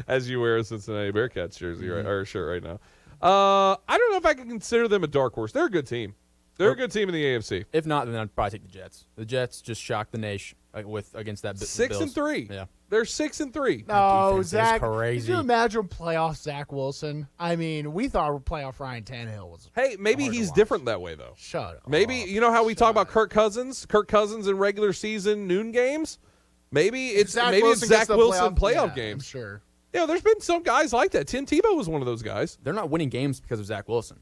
As you wear a Cincinnati Bearcats jersey or shirt right now, I don't know if I can consider them a dark horse. They're a good team. They're a good team in the AFC. If not, then I'd probably take the Jets. The Jets just shocked the nation against that 6-3. Yeah, they're 6-3. No, Zach, crazy. Could you imagine playoff Zach Wilson? I mean, we thought playoff Ryan Tannehill was. Hey, maybe he's different that way though. Shut up. Maybe you know how we talk about Kirk Cousins in regular season noon games. Maybe it's Zach Wilson playoff games. I'm sure. Yeah, there's been some guys like that. Tim Tebow was one of those guys. They're not winning games because of Zach Wilson.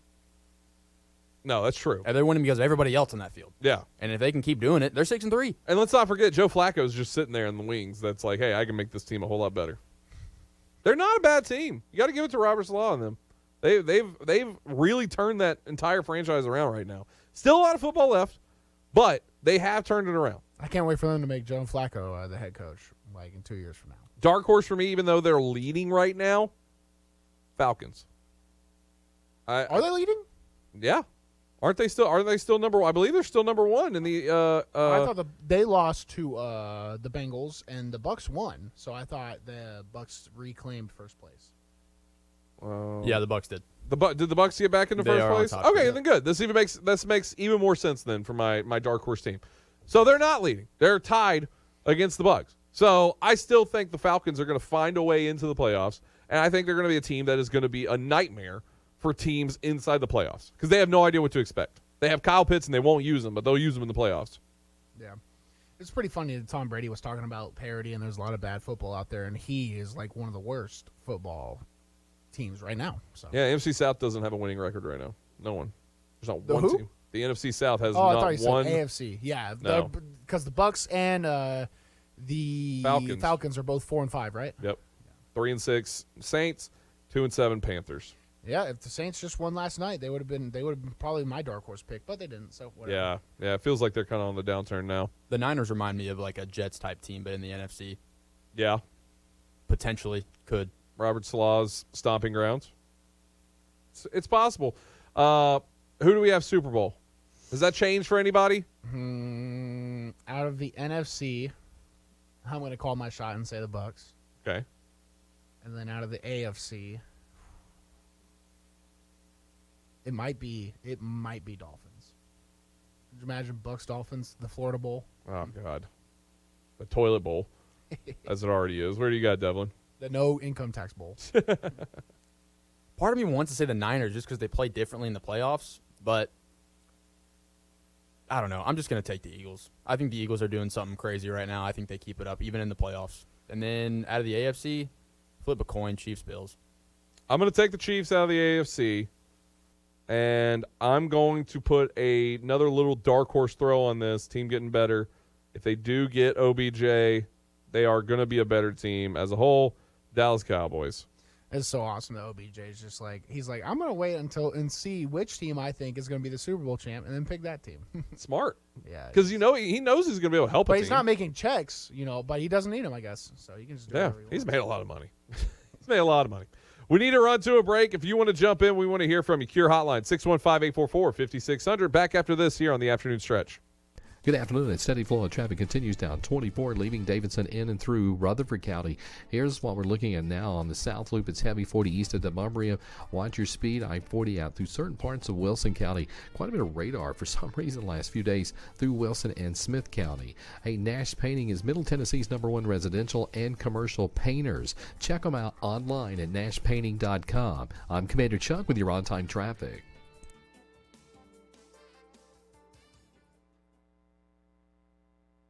No, that's true. And they're winning because of everybody else on that field. Yeah. And if they can keep doing it, they're 6-3. And let's not forget, Joe Flacco's just sitting there in the wings. That's like, hey, I can make this team a whole lot better. They're not a bad team. You got to give it to Robert Saleh and them. They've really turned that entire franchise around right now. Still a lot of football left, but they have turned it around. I can't wait for them to make Joe Flacco the head coach, like in 2 years from now. Dark horse for me, even though they're leading right now, Falcons. Are they leading? Yeah. Are they still number 1? I believe they're still number 1 in the I thought they lost to the Bengals and the Bucs won. So I thought the Bucs reclaimed first place. Yeah, the Bucs did. Did the Bucs get back into first place? Okay, then good. This makes even more sense then for my dark horse team. So they're not leading. They're tied against the Bucs. So I still think the Falcons are going to find a way into the playoffs, and I think they're going to be a team that is going to be a nightmare for teams inside the playoffs because they have no idea what to expect. They have Kyle Pitts and they won't use him, but they'll use him in the playoffs. Yeah. It's pretty funny that Tom Brady was talking about parity and there's a lot of bad football out there, and he is like one of the worst football teams right now. So yeah, NFC South doesn't have a winning record right now. No one. There's not one team. The NFC South has not one. I thought you said AFC. Yeah, because the Bucs and the Falcons are both 4-5, right? Yep. 3-6 Saints, 2-7 Panthers. Yeah, if the Saints just won last night, they would have been probably my dark horse pick, but they didn't. So whatever. Yeah, it feels like they're kind of on the downturn now. The Niners remind me of like a Jets type team, but in the NFC. Yeah, potentially could. Robert Saleh's stomping grounds. It's possible. Who do we have Super Bowl? Does that change for anybody? Out of the NFC, I'm going to call my shot and say the Bucs. Okay. And then out of the AFC. It might be Dolphins. Could you imagine Bucs Dolphins, the Florida Bowl? Oh God, the toilet bowl, as it already is. Where do you got, Devlin? The no income tax bowl. Part of me wants to say the Niners just because they play differently in the playoffs, but I don't know. I'm just going to take the Eagles. I think the Eagles are doing something crazy right now. I think they keep it up even in the playoffs. And then out of the AFC, flip a coin, Chiefs, Bills. I'm going to take the Chiefs out of the AFC. And I'm going to put another little dark horse throw on this team getting better. If they do get OBJ, they are going to be a better team as a whole. Dallas Cowboys. It's so awesome that OBJ is just like, he's like, I'm going to wait until and see which team I think is going to be the Super Bowl champ and then pick that team. Smart. Yeah. Because, he knows he's going to be able to help a But team. he's not making checks, but he doesn't need them, I guess. So he can just do whatever he wants. He's made a lot of money. He's made a lot of money. We need to run to a break. If you want to jump in, we want to hear from you. Cure Hotline, 615-844-5600. Back after this here on the Afternoon Stretch. Good afternoon. A steady flow of traffic continues down 24, leaving Davidson in and through Rutherford County. Here's what we're looking at now on the South Loop. It's heavy 40 east of Demonbreun. Watch your speed. I-40 out through certain parts of Wilson County. Quite a bit of radar for some reason the last few days through Wilson and Smith County. Hey, Nash Painting is Middle Tennessee's #1 residential and commercial painters. Check them out online at nashpainting.com. I'm Commander Chuck with your on-time traffic.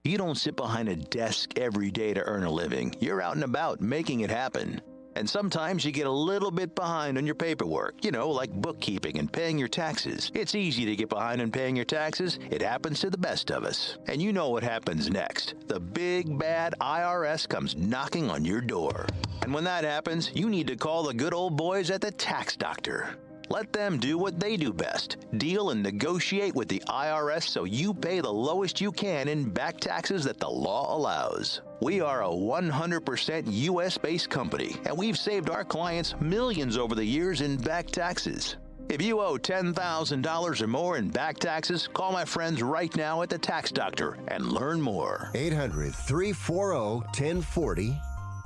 You don't sit behind a desk every day to earn a living. You're out and about making it happen. And sometimes you get a little bit behind on your paperwork, like bookkeeping and paying your taxes. It's easy to get behind on paying your taxes. It happens to the best of us. And you know what happens next. The big, bad IRS comes knocking on your door. And when that happens, you need to call the good old boys at the Tax Doctor. Let them do what they do best, deal and negotiate with the IRS so you pay the lowest you can in back taxes that the law allows. We are a 100% U.S.-based company, and we've saved our clients millions over the years in back taxes. If you owe $10,000 or more in back taxes, call my friends right now at the Tax Doctor and learn more. 800-340-1040.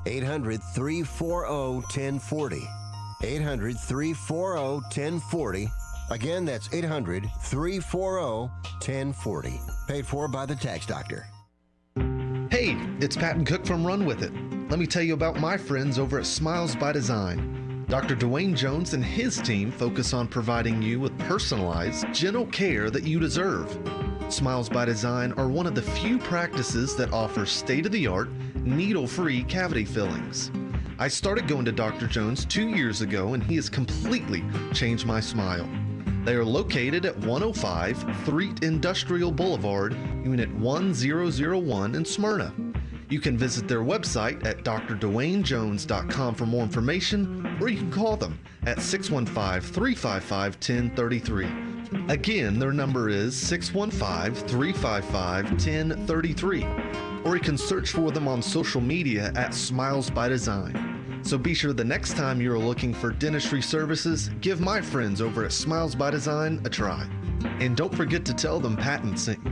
800-340-1040. 800-340-1040. Again, that's 800-340-1040. Paid for by the Tax Doctor. Hey, it's Patton Cook from Run With It. Let me tell you about my friends over at Smiles by Design. Dr. Dwayne Jones and his team focus on providing you with personalized, gentle care that you deserve. Smiles by Design are one of the few practices that offer state-of-the-art, needle-free cavity fillings. I started going to Dr. Jones 2 years ago, and he has completely changed my smile. They are located at 105 Threet Industrial Boulevard, Unit 1001 in Smyrna. You can visit their website at drdwaynejones.com for more information, or you can call them at 615-355-1033. Again, their number is 615-355-1033. Or you can search for them on social media at Smiles by Design. So be sure the next time you're looking for dentistry services, give my friends over at Smiles by Design a try. And don't forget to tell them Patton sent you.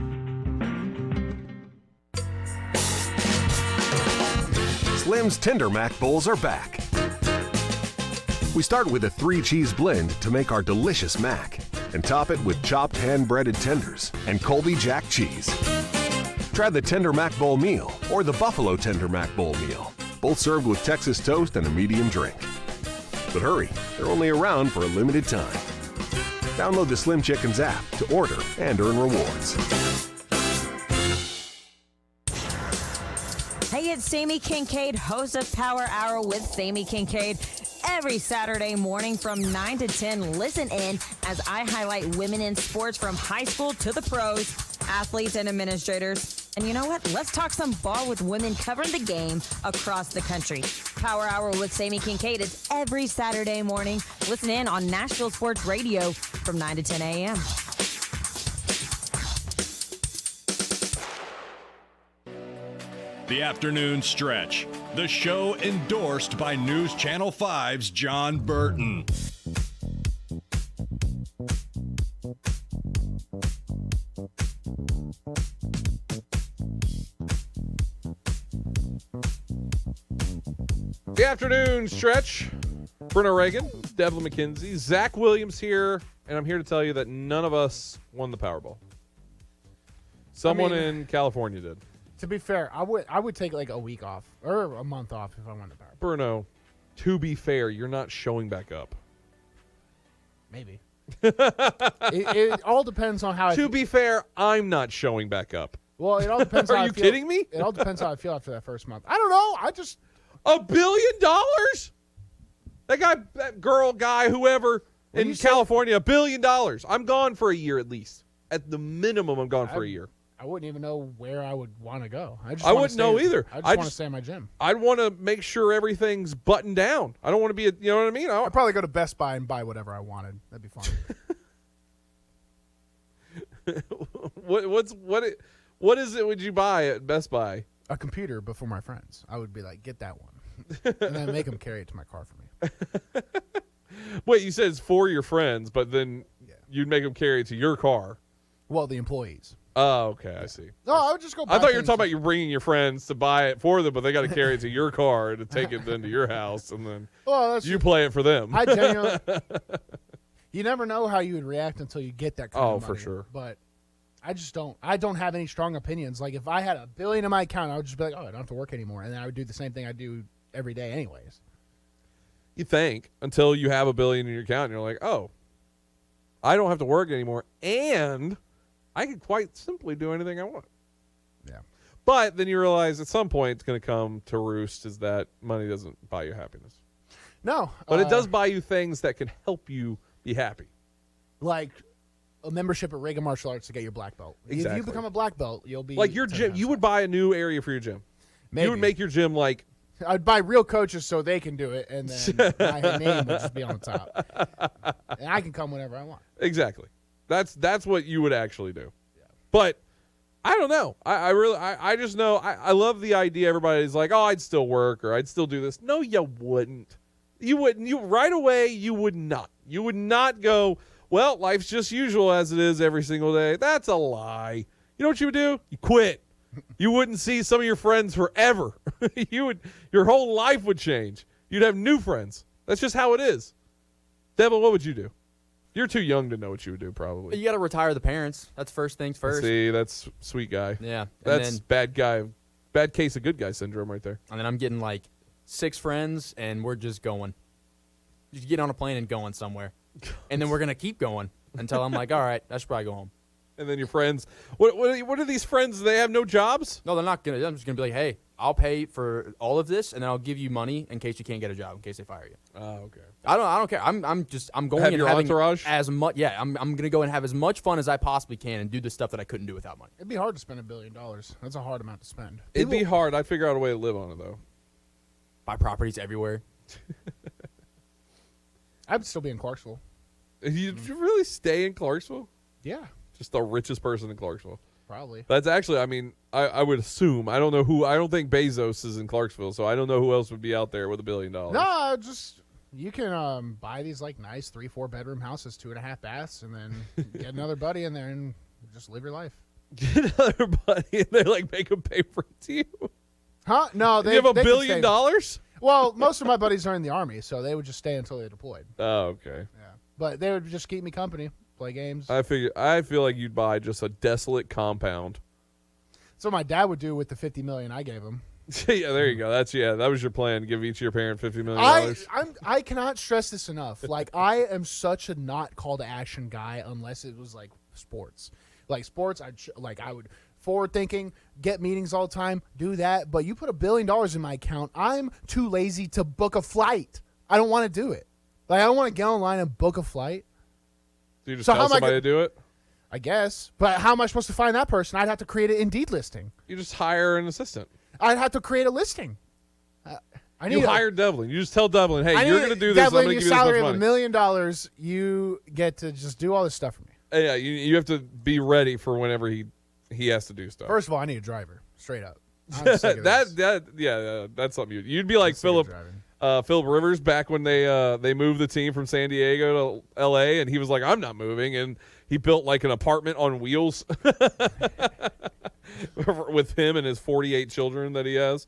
Slim's Tender Mac Bowls are back. We start with a 3-cheese blend to make our delicious mac and top it with chopped hand-breaded tenders and Colby Jack cheese. Try the Tender Mac Bowl meal or the Buffalo Tender Mac Bowl meal, both served with Texas toast and a medium drink. But hurry, they're only around for a limited time. Download the Slim Chickens app to order and earn rewards. Hey, it's Sammy Kincaid, host of Power Hour with Sammy Kincaid. Every Saturday morning from 9 to 10, listen in as I highlight women in sports from high school to the pros, athletes and administrators. And you know what? Let's talk some ball with women covering the game across the country. Power Hour with Sammy Kincaid is every Saturday morning. Listen in on Nashville Sports Radio from 9 to 10 a.m. The Afternoon Stretch, the show endorsed by News Channel 5's John Burton. The Afternoon Stretch. Bruno Reagan, Devlin McKenzie, Zach Williams here, and I'm here to tell you that none of us won the Powerball. Someone in California did. To be fair, I would take like a week off or a month off if I won the Powerball. Bruno, to be fair, you're not showing back up. Maybe. it all depends on how. To be fair, I'm not showing back up. Well, it all depends. Are you kidding me? It all depends how I feel after that first month. I don't know. I just $1 billion. That guy, whoever in California, $1 billion. I'm gone for a year at least. At the minimum, I'm gone for a year. I wouldn't even know where I would want to go. I wouldn't know either. I just want to stay in my gym. I'd want to make sure everything's buttoned down. I don't want to be, you know what I mean? I'd probably go to Best Buy and buy whatever I wanted. That'd be fun. What is it would you buy at Best Buy? A computer, but for my friends. I would be like, get that one. And then make them carry it to my car for me. Wait, you said it's for your friends, but then you'd make them carry it to your car. Well, the employees. Oh, okay, I see. No, I would just go buy I thought you were talking about you bringing your friends to buy it for them, but they got to carry it to your car to take it then to your house, and then you play it for them. I genuinely, you never know how you would react until you get that kind of money. For sure. But I just don't. I don't have any strong opinions. Like, if I had $1 billion in my account, I would just be like, oh, I don't have to work anymore. And then I would do the same thing I do every day anyways. You think, until you have $1 billion in your account, and you're like, oh, I don't have to work anymore, and I could quite simply do anything I want. Yeah. But then you realize at some point it's going to come to roost is that money doesn't buy you happiness. No. But it does buy you things that can help you be happy. Like a membership at Reagan Martial Arts to get your black belt. Exactly. If you become a black belt, you'll be like your gym. You would buy a new area for your gym. Maybe. You would make your gym like. I'd buy real coaches so they can do it, and then my name would just be on the top. And I can come whenever I want. Exactly. That's what you would actually do. Yeah. But I don't know. I just know I love the idea. Everybody's like, oh, I'd still work or I'd still do this. No, you wouldn't. You wouldn't. You right away. You would not. You would not go. Well, life's just usual as it is every single day. That's a lie. You know what you would do? You quit. You wouldn't see some of your friends forever. Your whole life would change. You'd have new friends. That's just how it is. Devlin, what would you do? You're too young to know what you would do, probably. You got to retire the parents. That's first things first. See, that's sweet guy. Yeah. That's bad case of good guy syndrome right there. And then I'm getting like 6 friends, and we're just going. Just get on a plane and going somewhere. And then we're going to keep going until I'm like, all right, I should probably go home. And then your friends, what are these friends? Do they have no jobs? No, they're not going to. I'm just going to be like, hey, I'll pay for all of this, and then I'll give you money in case you can't get a job, in case they fire you. Oh, okay. I don't care. I'm going have and your having entourage? as much. Yeah, I'm going to go and have as much fun as I possibly can and do the stuff that I couldn't do without money. It'd be hard to spend $1 billion. That's a hard amount to spend. It'd be hard. I'd figure out a way to live on it though. Buy properties everywhere. I'd still be in Clarksville. You really stay in Clarksville? Yeah. Just the richest person in Clarksville. Probably. That's actually, I mean, I would assume. I don't know who. I don't think Bezos is in Clarksville, so I don't know who else would be out there with $1 billion. No, just you can buy these like nice 3-4 bedroom houses, 2.5 baths, and then get another buddy in there and just live your life. Get another buddy and they like make him pay for it to you. Huh? No, you have $1 billion? Well, most of my buddies are in the Army, so they would just stay until they deployed. Oh, okay. Yeah, but they would just keep me company. Play games. I feel like you'd buy just a desolate compound. That's what my dad would do with the $50 million I gave him. Yeah, there you go. That was your plan. Give each of your parent $50 million. I cannot stress this enough. Like, I am such a not call to action guy unless it was like sports. Like sports, I would forward thinking, get meetings all the time, do that. But you put $1 billion in my account, I'm too lazy to book a flight. I don't want to do it. Like, I don't want to get online and book a flight. So you just tell somebody to do it? I guess. But how am I supposed to find that person? I'd have to create an Indeed listing. You just hire an assistant. I'd have to create a listing. You hire Devlin. You just tell Devlin, hey, you're going to do this. Devlin, I'm going to give your you salary this of much money. $1 million, you get to just do all this stuff for me. Yeah, you have to be ready for whenever he has to do stuff. First of all, I need a driver, straight up. That's something you'd be like Philip Rivers back when they moved the team from San Diego to L.A. and he was like, I'm not moving, and he built like an apartment on wheels with him and his 48 children that he has.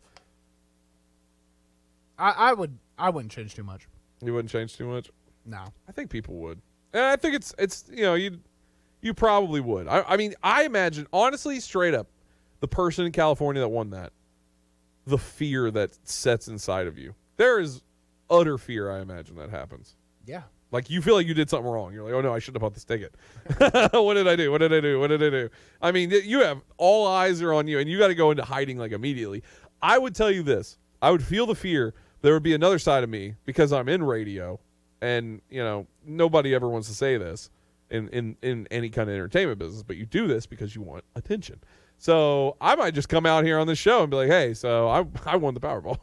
I wouldn't change too much. You wouldn't change too much? No. I think people would. And I think it's you probably would. I mean, I imagine, honestly, straight up, the person in California that won that, the fear that sets inside of you. There is utter fear, I imagine, that happens. Yeah. Like, you feel like you did something wrong. You're like, oh, no, I shouldn't have bought this ticket. What did I do? What did I do? What did I do? I mean, you have all eyes are on you, and you got to go into hiding, like, immediately. I would tell you this. I would feel the fear. There would be another side of me, because I'm in radio, and, nobody ever wants to say this, in any kind of entertainment business, but you do this because you want attention. So I might just come out here on this show and be like, hey, so I won the Powerball.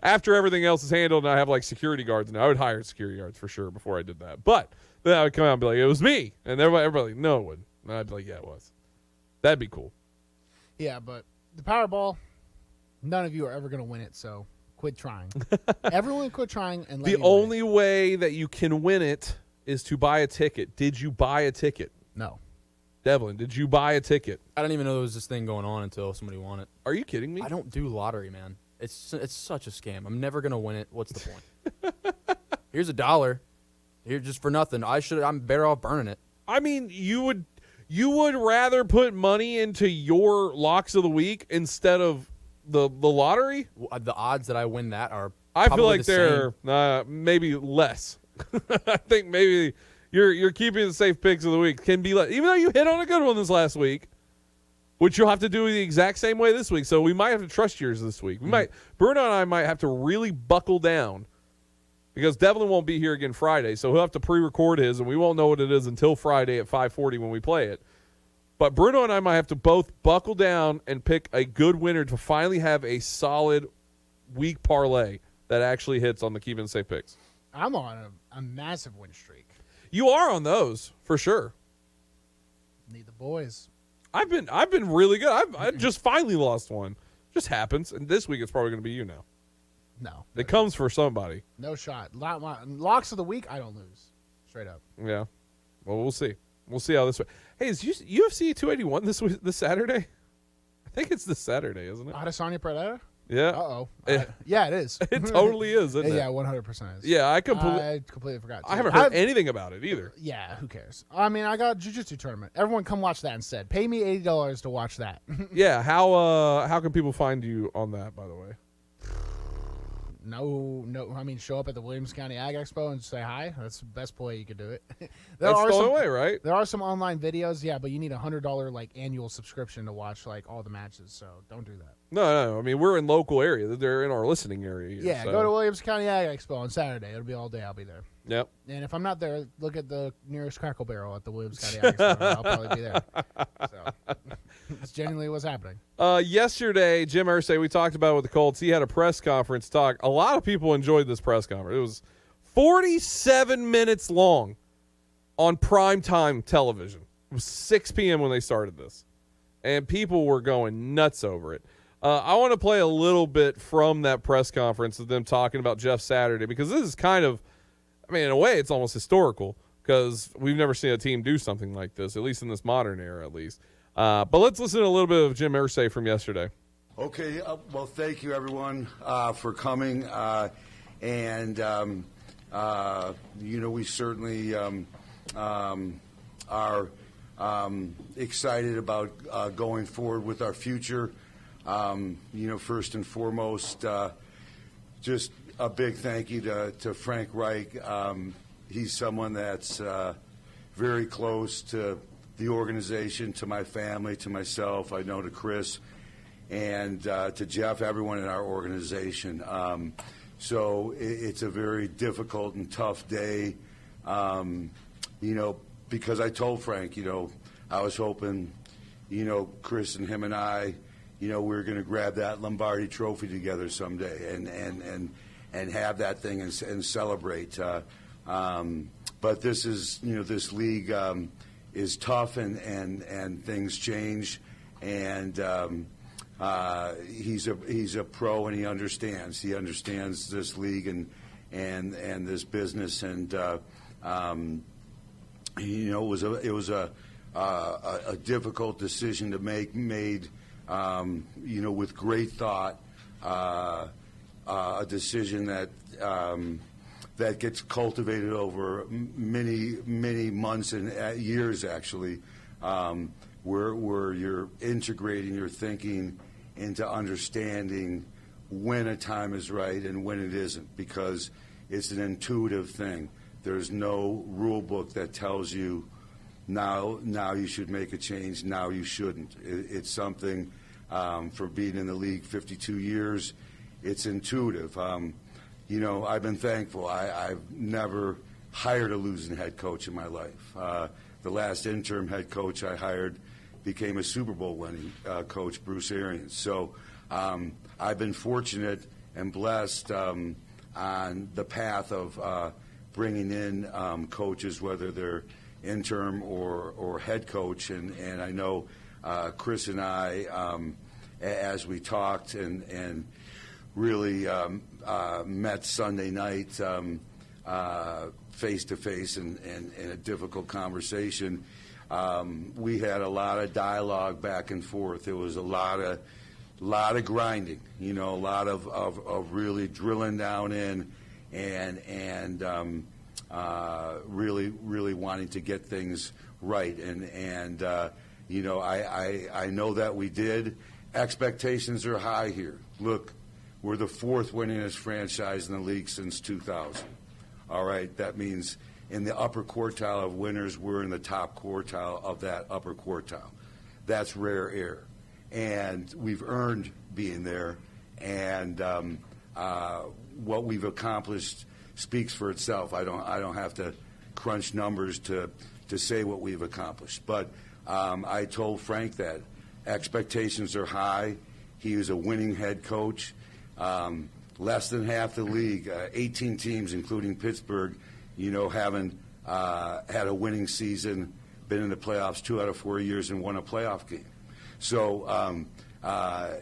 After everything else is handled and I have like security guards, and I would hire security guards for sure before I did that. But then I would come out and be like, it was me. And everybody like, no, it wouldn't. And I'd be like, yeah, it was. That'd be cool. Yeah, but the Powerball, none of you are ever going to win it, so quit trying. Everyone quit trying and let The me only way that you can win it is to buy a ticket. Did you buy a ticket? No. Devlin, did you buy a ticket? I didn't even know there was this thing going on until somebody won it. Are you kidding me? I don't do lottery, man. It's such a scam. I'm never gonna win it. What's the point? Here's $1. Here just for nothing. I'm better off burning it. I mean, you would rather put money into your locks of the week instead of the lottery? The odds that I win that are I feel like they're maybe less. I think maybe you're keeping the safe picks of the week can be less, even though you hit on a good one this last week, which you'll have to do the exact same way this week. So we might have to trust yours this week. Bruno and I might have to really buckle down because Devlin won't be here again Friday, so he'll have to pre-record his, and we won't know what it is until Friday at 5:40 when we play it. But Bruno and I might have to both buckle down and pick a good winner to finally have a solid week parlay that actually hits on the Keeping Safe picks. I'm on a massive win streak. You are on those for sure. Need the boys. I've been really good. I just finally lost one. Just happens, and this week it's probably going to be you now. No, it comes for somebody. No shot. Locks of the week, I don't lose. Straight up. Yeah. Well, we'll see. We'll see how this. Hey, is UFC 281 this Saturday? I think it's this Saturday, isn't it? Adesanya Pereira? Yeah. Uh-oh. Yeah, it is. It totally is, isn't it? Yeah, 100% is. Yeah, I completely forgot. I haven't heard anything about it either. Yeah, who cares? I mean, I got a jiu-jitsu tournament. Everyone come watch that instead. Pay me $80 to watch that. Yeah, how can people find you on that, by the way? No. I mean, show up at the Williams County Ag Expo and say hi. That's the best way you could do it. That's the only way, right? There are some online videos, yeah, but you need a $100 like annual subscription to watch like all the matches. So don't do that. No. I mean, we're in local area. They're in our listening area. Here, yeah, so. Go to Williams County Ag Expo on Saturday. It'll be all day. I'll be there. Yep. And if I'm not there, look at the nearest Crackle Barrel at the Williams County Ag Expo. I'll probably be there. So that's genuinely what's happening. Yesterday, Jim Irsay, we talked about it with the Colts. He had a press conference talk. A lot of people enjoyed this press conference. It was 47 minutes long on primetime television. It was 6 p.m. when they started this. And people were going nuts over it. I want to play a little bit from that press conference of them talking about Jeff Saturday because this is kind of, I mean, in a way, it's almost historical because we've never seen a team do something like this, at least in this modern era, at least. But let's listen to a little bit of Jim Irsay from yesterday. Okay, well, thank you, everyone, for coming. We certainly are excited about going forward with our future. First and foremost, just a big thank you to Frank Reich. He's someone that's very close to the organization, to my family, to myself, I know to Chris, and to Jeff, everyone in our organization. So it's a very difficult and tough day, because I told Frank, I was hoping, Chris and him and I, we were going to grab that Lombardi trophy together someday and have that thing and celebrate. But this is, this league is tough and things change, and he's a pro and he understands. He understands this league and this business, and it was a difficult decision to make, made with great thought, a decision that gets cultivated over many months and years, actually, where you're integrating your thinking into understanding when a time is right and when it isn't, because it's an intuitive thing. There's no rule book that tells you now you should make a change, now you shouldn't. It's something, for being in the league 52 years, it's intuitive. I've been thankful. I've never hired a losing head coach in my life. The last interim head coach I hired became a Super Bowl winning coach, Bruce Arians. So I've been fortunate and blessed on the path of bringing in coaches, whether they're interim or head coach. And I know Chris and I, as we talked and really met Sunday night face to face in a difficult conversation, we had a lot of dialogue back and forth. There was a lot of grinding, a lot of really drilling down in and really wanting to get things right. And I know that we did. Expectations are high here. Look, we're the fourth winningest franchise in the league since 2000. All right, that means in the upper quartile of winners, we're in the top quartile of that upper quartile. That's rare air, and we've earned being there. And what we've accomplished speaks for itself. I don't have to crunch numbers to say what we've accomplished. But I told Frank that expectations are high. He is a winning head coach. Less than half the league, 18 teams, including Pittsburgh, having had a winning season, been in the playoffs 2 out of 4 years and won a playoff game. So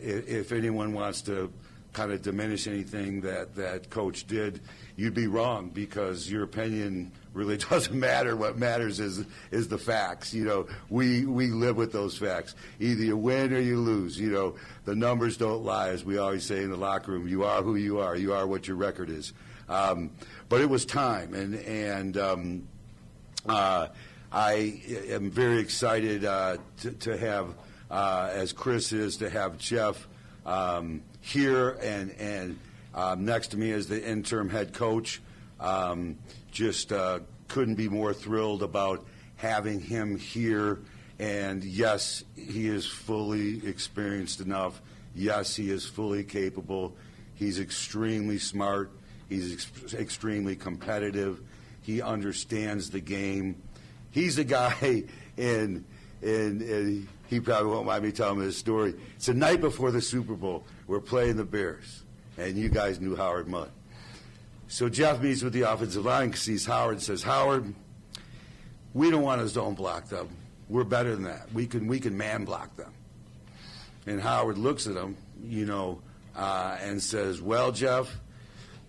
if anyone wants to kind of diminish anything that Coach did, you'd be wrong, because your opinion really doesn't matter. What matters is the facts. We live with those facts. Either you win or you lose. The numbers don't lie, as we always say in the locker room. You are who you are. You are what your record is. But it was time, and I am very excited to have, as Chris is, to have Jeff here and next to me as the interim head coach. Just couldn't be more thrilled about having him here. And yes, he is fully experienced enough. Yes, he is fully capable. He's extremely smart. He's extremely competitive. He understands the game. He's a guy, and he probably won't mind me telling this story. It's the night before the Super Bowl. We're playing the Bears, and you guys knew Howard Mudd. So Jeff meets with the offensive line, sees Howard, and says, "Howard, we don't want to zone block them. We're better than that. We can man block them." And Howard looks at him, and says, "Well, Jeff,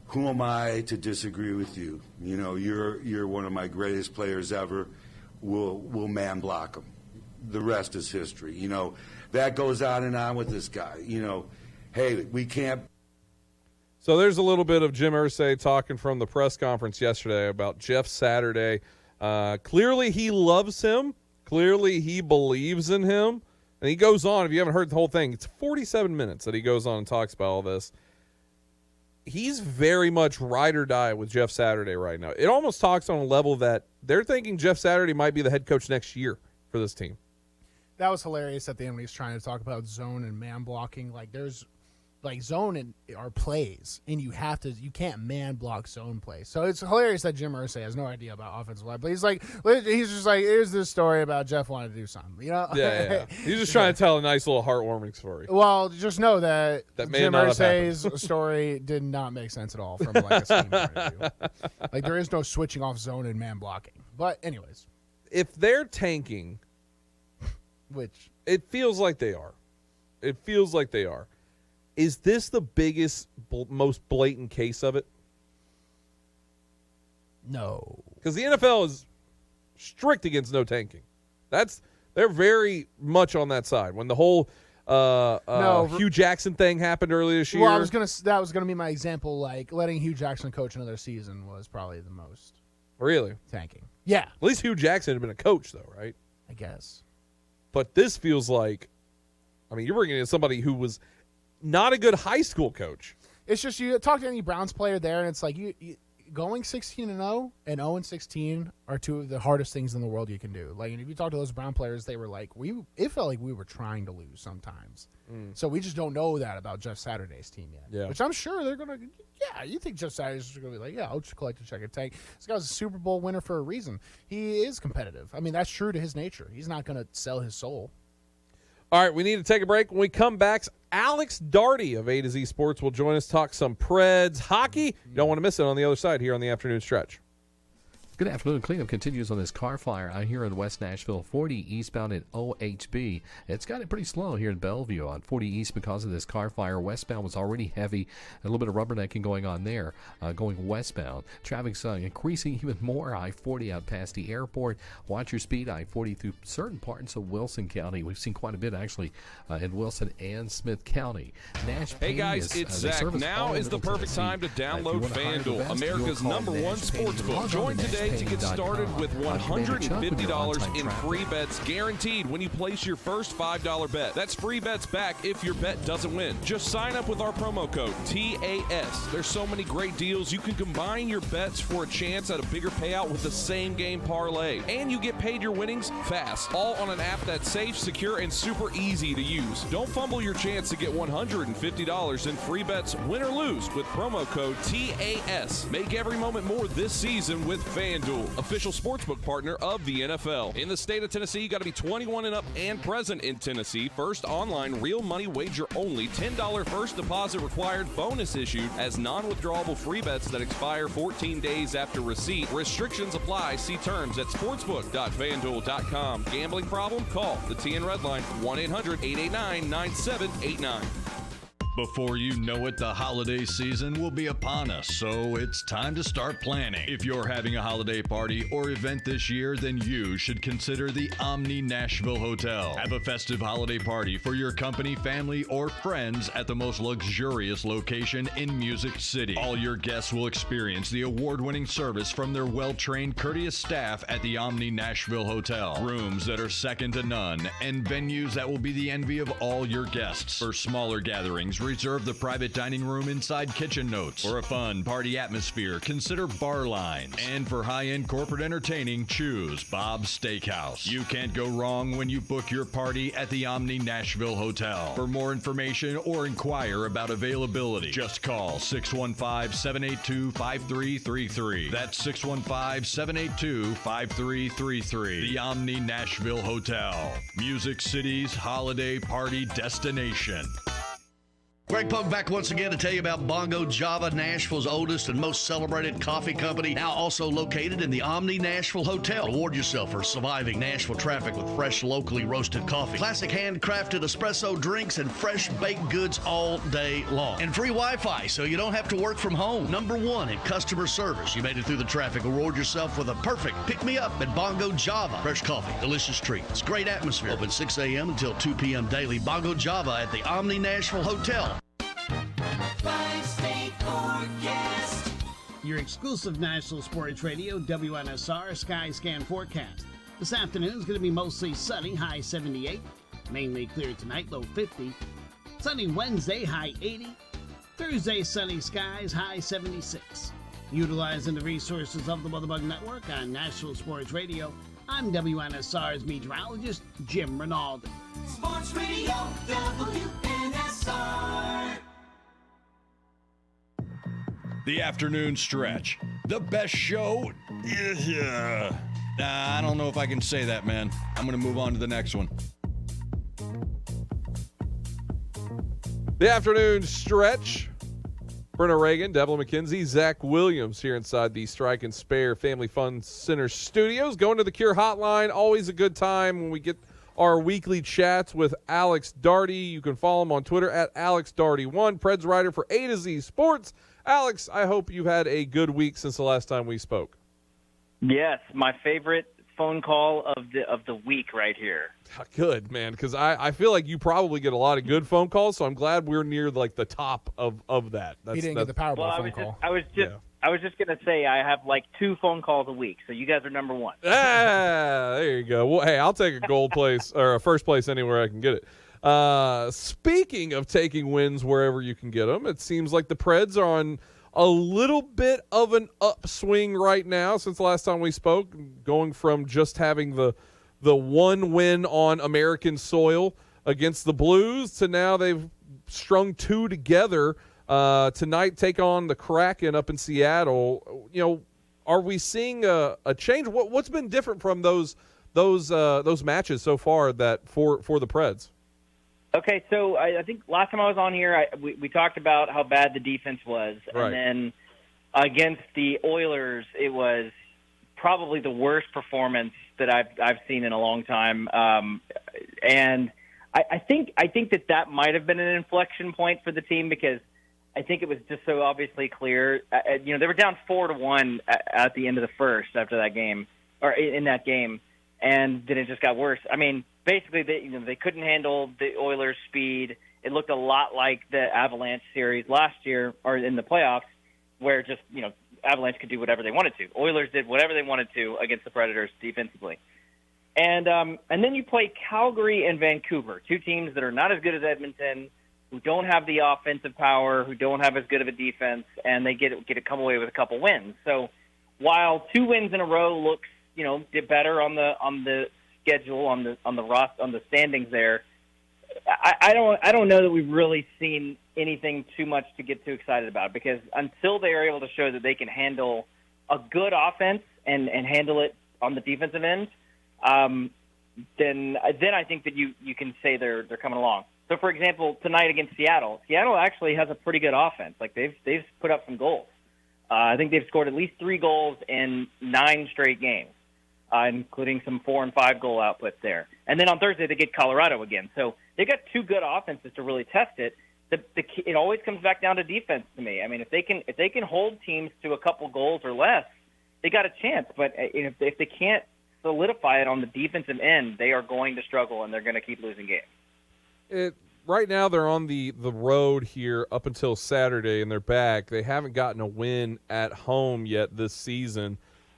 who am I to disagree with you? You're one of my greatest players ever. We'll man block them. The rest is history." That goes on and on with this guy. Hey, we can't. So there's a little bit of Jim Irsay talking from the press conference yesterday about Jeff Saturday. Clearly he loves him. Clearly he believes in him. And he goes on, if you haven't heard the whole thing, it's 47 minutes that he goes on and talks about all this. He's very much ride or die with Jeff Saturday right now. It almost talks on a level that they're thinking Jeff Saturday might be the head coach next year for this team. That was hilarious at the end when he's trying to talk about zone and man blocking. There's zone are plays, and you can't man block zone plays. So it's hilarious that Jim Irsay has no idea about offensive line, but he's just like, here's this story about Jeff wanting to do something. Yeah. He's just trying to tell a nice little heartwarming story. Well, just know that Jim Irsay's story did not make sense at all from a scheme point of view. There is no switching off zone and man blocking. But anyways, if they're tanking, which it feels like they are. Is this the biggest, most blatant case of it? No. Because the NFL is strict against no tanking. They're very much on that side. When the whole Hugh Jackson thing happened earlier this year. Well, that was gonna be my example. Letting Hugh Jackson coach another season was probably the most really tanking. Yeah. At least Hugh Jackson had been a coach, though, right? I guess. But this feels like, you're bringing in somebody who was not a good high school coach. It's just you talk to any Browns player there, and it's like going 16-0 and 0-16 are two of the hardest things in the world you can do. Like, if you talk to those Brown players, they were like, it felt like we were trying to lose sometimes. So we just don't know that about Jeff Saturday's team yet. Yeah. Which I'm sure they're going to, you think Jeff Saturday's going to be like, I'll just collect a check and tank. This guy's a Super Bowl winner for a reason. He is competitive. I mean, that's true to his nature. He's not going to sell his soul. All right, we need to take a break. When we come back, Alex Daugherty of A to Z Sports will join us, talk some Preds hockey. You don't want to miss it on the other side here on the afternoon stretch. Good afternoon. Cleanup continues on this car fire out here in West Nashville, 40 eastbound at OHB. It's got it pretty slow here in Bellevue on 40 east because of this car fire. Westbound was already heavy. A little bit of rubbernecking going on there, going westbound. Traffic's increasing even more. I-40 out past the airport. Watch your speed. I-40 through certain parts of Wilson County. We've seen quite a bit, actually, in Wilson and Smith County. Hey, guys, it's Zach. Now is the perfect time to download FanDuel, America's #1 sportsbook. Join today to get started with $150 in free bets guaranteed when you place your first $5 bet. That's free bets back if your bet doesn't win. Just sign up with our promo code TAS. There's so many great deals. You can combine your bets for a chance at a bigger payout with the same game parlay. And you get paid your winnings fast. All on an app that's safe, secure, and super easy to use. Don't fumble your chance to get $150 in free bets, win or lose, with promo code TAS. Make every moment more this season with FanDuel, official sportsbook partner of the NFL. In the state of Tennessee, you got to be 21 and up and present in Tennessee. First online, real money wager only. $10 first deposit required. Bonus issued as non-withdrawable free bets that expire 14 days after receipt. Restrictions apply. See terms at sportsbook.fanduel.com. Gambling problem? Call the TN Red Line, 1-800-889-9789. Before you know it, the holiday season will be upon us, so it's time to start planning. If you're having a holiday party or event this year, then you should consider the Omni Nashville Hotel. Have a festive holiday party for your company, family, or friends at the most luxurious location in Music City. All your guests will experience the award-winning service from their well-trained, courteous staff at the Omni Nashville Hotel. Rooms that are second to none, and venues that will be the envy of all your guests. For smaller gatherings, reserve the private dining room inside Kitchen Notes. For a fun party atmosphere, consider Bar Lines. And for high-end corporate entertaining, choose Bob's Steakhouse. You can't go wrong when you book your party at the Omni Nashville Hotel. For more information or inquire about availability, just call 615-782-5333. That's 615-782-5333. The Omni Nashville Hotel, Music City's holiday party destination. Greg Pogue back once again to tell you about Bongo Java, Nashville's oldest and most celebrated coffee company, now also located in the Omni Nashville Hotel. Reward yourself for surviving Nashville traffic with fresh, locally roasted coffee, classic handcrafted espresso drinks, and fresh baked goods all day long. And free Wi-Fi, so you don't have to work from home. #1 in customer service. You made it through the traffic. Reward yourself with a perfect pick-me-up at Bongo Java. Fresh coffee, delicious treats, great atmosphere. Open 6 a.m. until 2 p.m. daily. Bongo Java at the Omni Nashville Hotel. Five-state forecast. Your exclusive National Sports Radio, WNSR Skyscan forecast. This afternoon is going to be mostly sunny, high 78. Mainly clear tonight, low 50. Sunny Wednesday, high 80. Thursday, sunny skies, high 76. Utilizing the resources of the WeatherBug Network on National Sports Radio, I'm WNSR's meteorologist, Jim Rinaldi. Sports Radio, WNSR. The afternoon stretch. The best show? I don't know if I can say that, man. I'm going to move on to the next one. The afternoon stretch. Bruno Reagan, Devlin McKenzie, Zach Williams here inside the Strike and Spare Family Fun Center studios. Going to the Cure Hotline. Always a good time when we get our weekly chats with Alex Daugherty. You can follow him on Twitter at AlexDaugherty1, Preds writer for A to Z Sports. Alex, I hope you've had a good week since the last time we spoke. Yes, my favorite phone call of the week right here. Good, man, because I feel like you probably get a lot of good phone calls, so I'm glad we're near like the top of that. He didn't get the Powerball phone call. I was just going to say I have like 2 phone calls a week, so you guys are number 1. There you go. Well, hey, I'll take a gold place or a first place anywhere I can get it. Speaking of taking wins wherever you can get them, it seems like the Preds are a little bit of an upswing right now since the last time we spoke, going from just having the one win on American soil against the Blues to now they've strung two together. Tonight take on the Kraken up in Seattle. Are we seeing a change? What's been different from those matches so far that for the Preds? Okay, so I think last time I was on here, we talked about how bad the defense was, right. And then against the Oilers, it was probably the worst performance that I've seen in a long time, and I think that might have been an inflection point for the team because I think it was just so obviously clear. They were down 4-1 at the end of the first after that game, or in that game, and then it just got worse. I mean, basically, they couldn't handle the Oilers' speed. It looked a lot like the Avalanche series last year, or in the playoffs, where just Avalanche could do whatever they wanted to. Oilers did whatever they wanted to against the Predators defensively. And then you play Calgary and Vancouver, two teams that are not as good as Edmonton, who don't have the offensive power, who don't have as good of a defense, and they get to come away with a couple wins. So while 2 wins in a row looks did better on the schedule on the standings there, I don't know that we've really seen anything too much to get too excited about, because until they are able to show that they can handle a good offense and handle it on the defensive end, then I think that you can say they're coming along. So, for example, tonight against Seattle actually has a pretty good offense. Like they've put up some goals. I think they've scored at least 3 goals in 9 straight games, including some 4 and 5 goal outputs there. And then on Thursday they get Colorado again. So they got 2 good offenses to really test it. It always comes back down to defense to me. I mean, if they can hold teams to a couple goals or less, they got a chance. But if they can't solidify it on the defensive end, they are going to struggle and they're going to keep losing games. Right now they're on the road here up until Saturday, and they're back. They haven't gotten a win at home yet this season,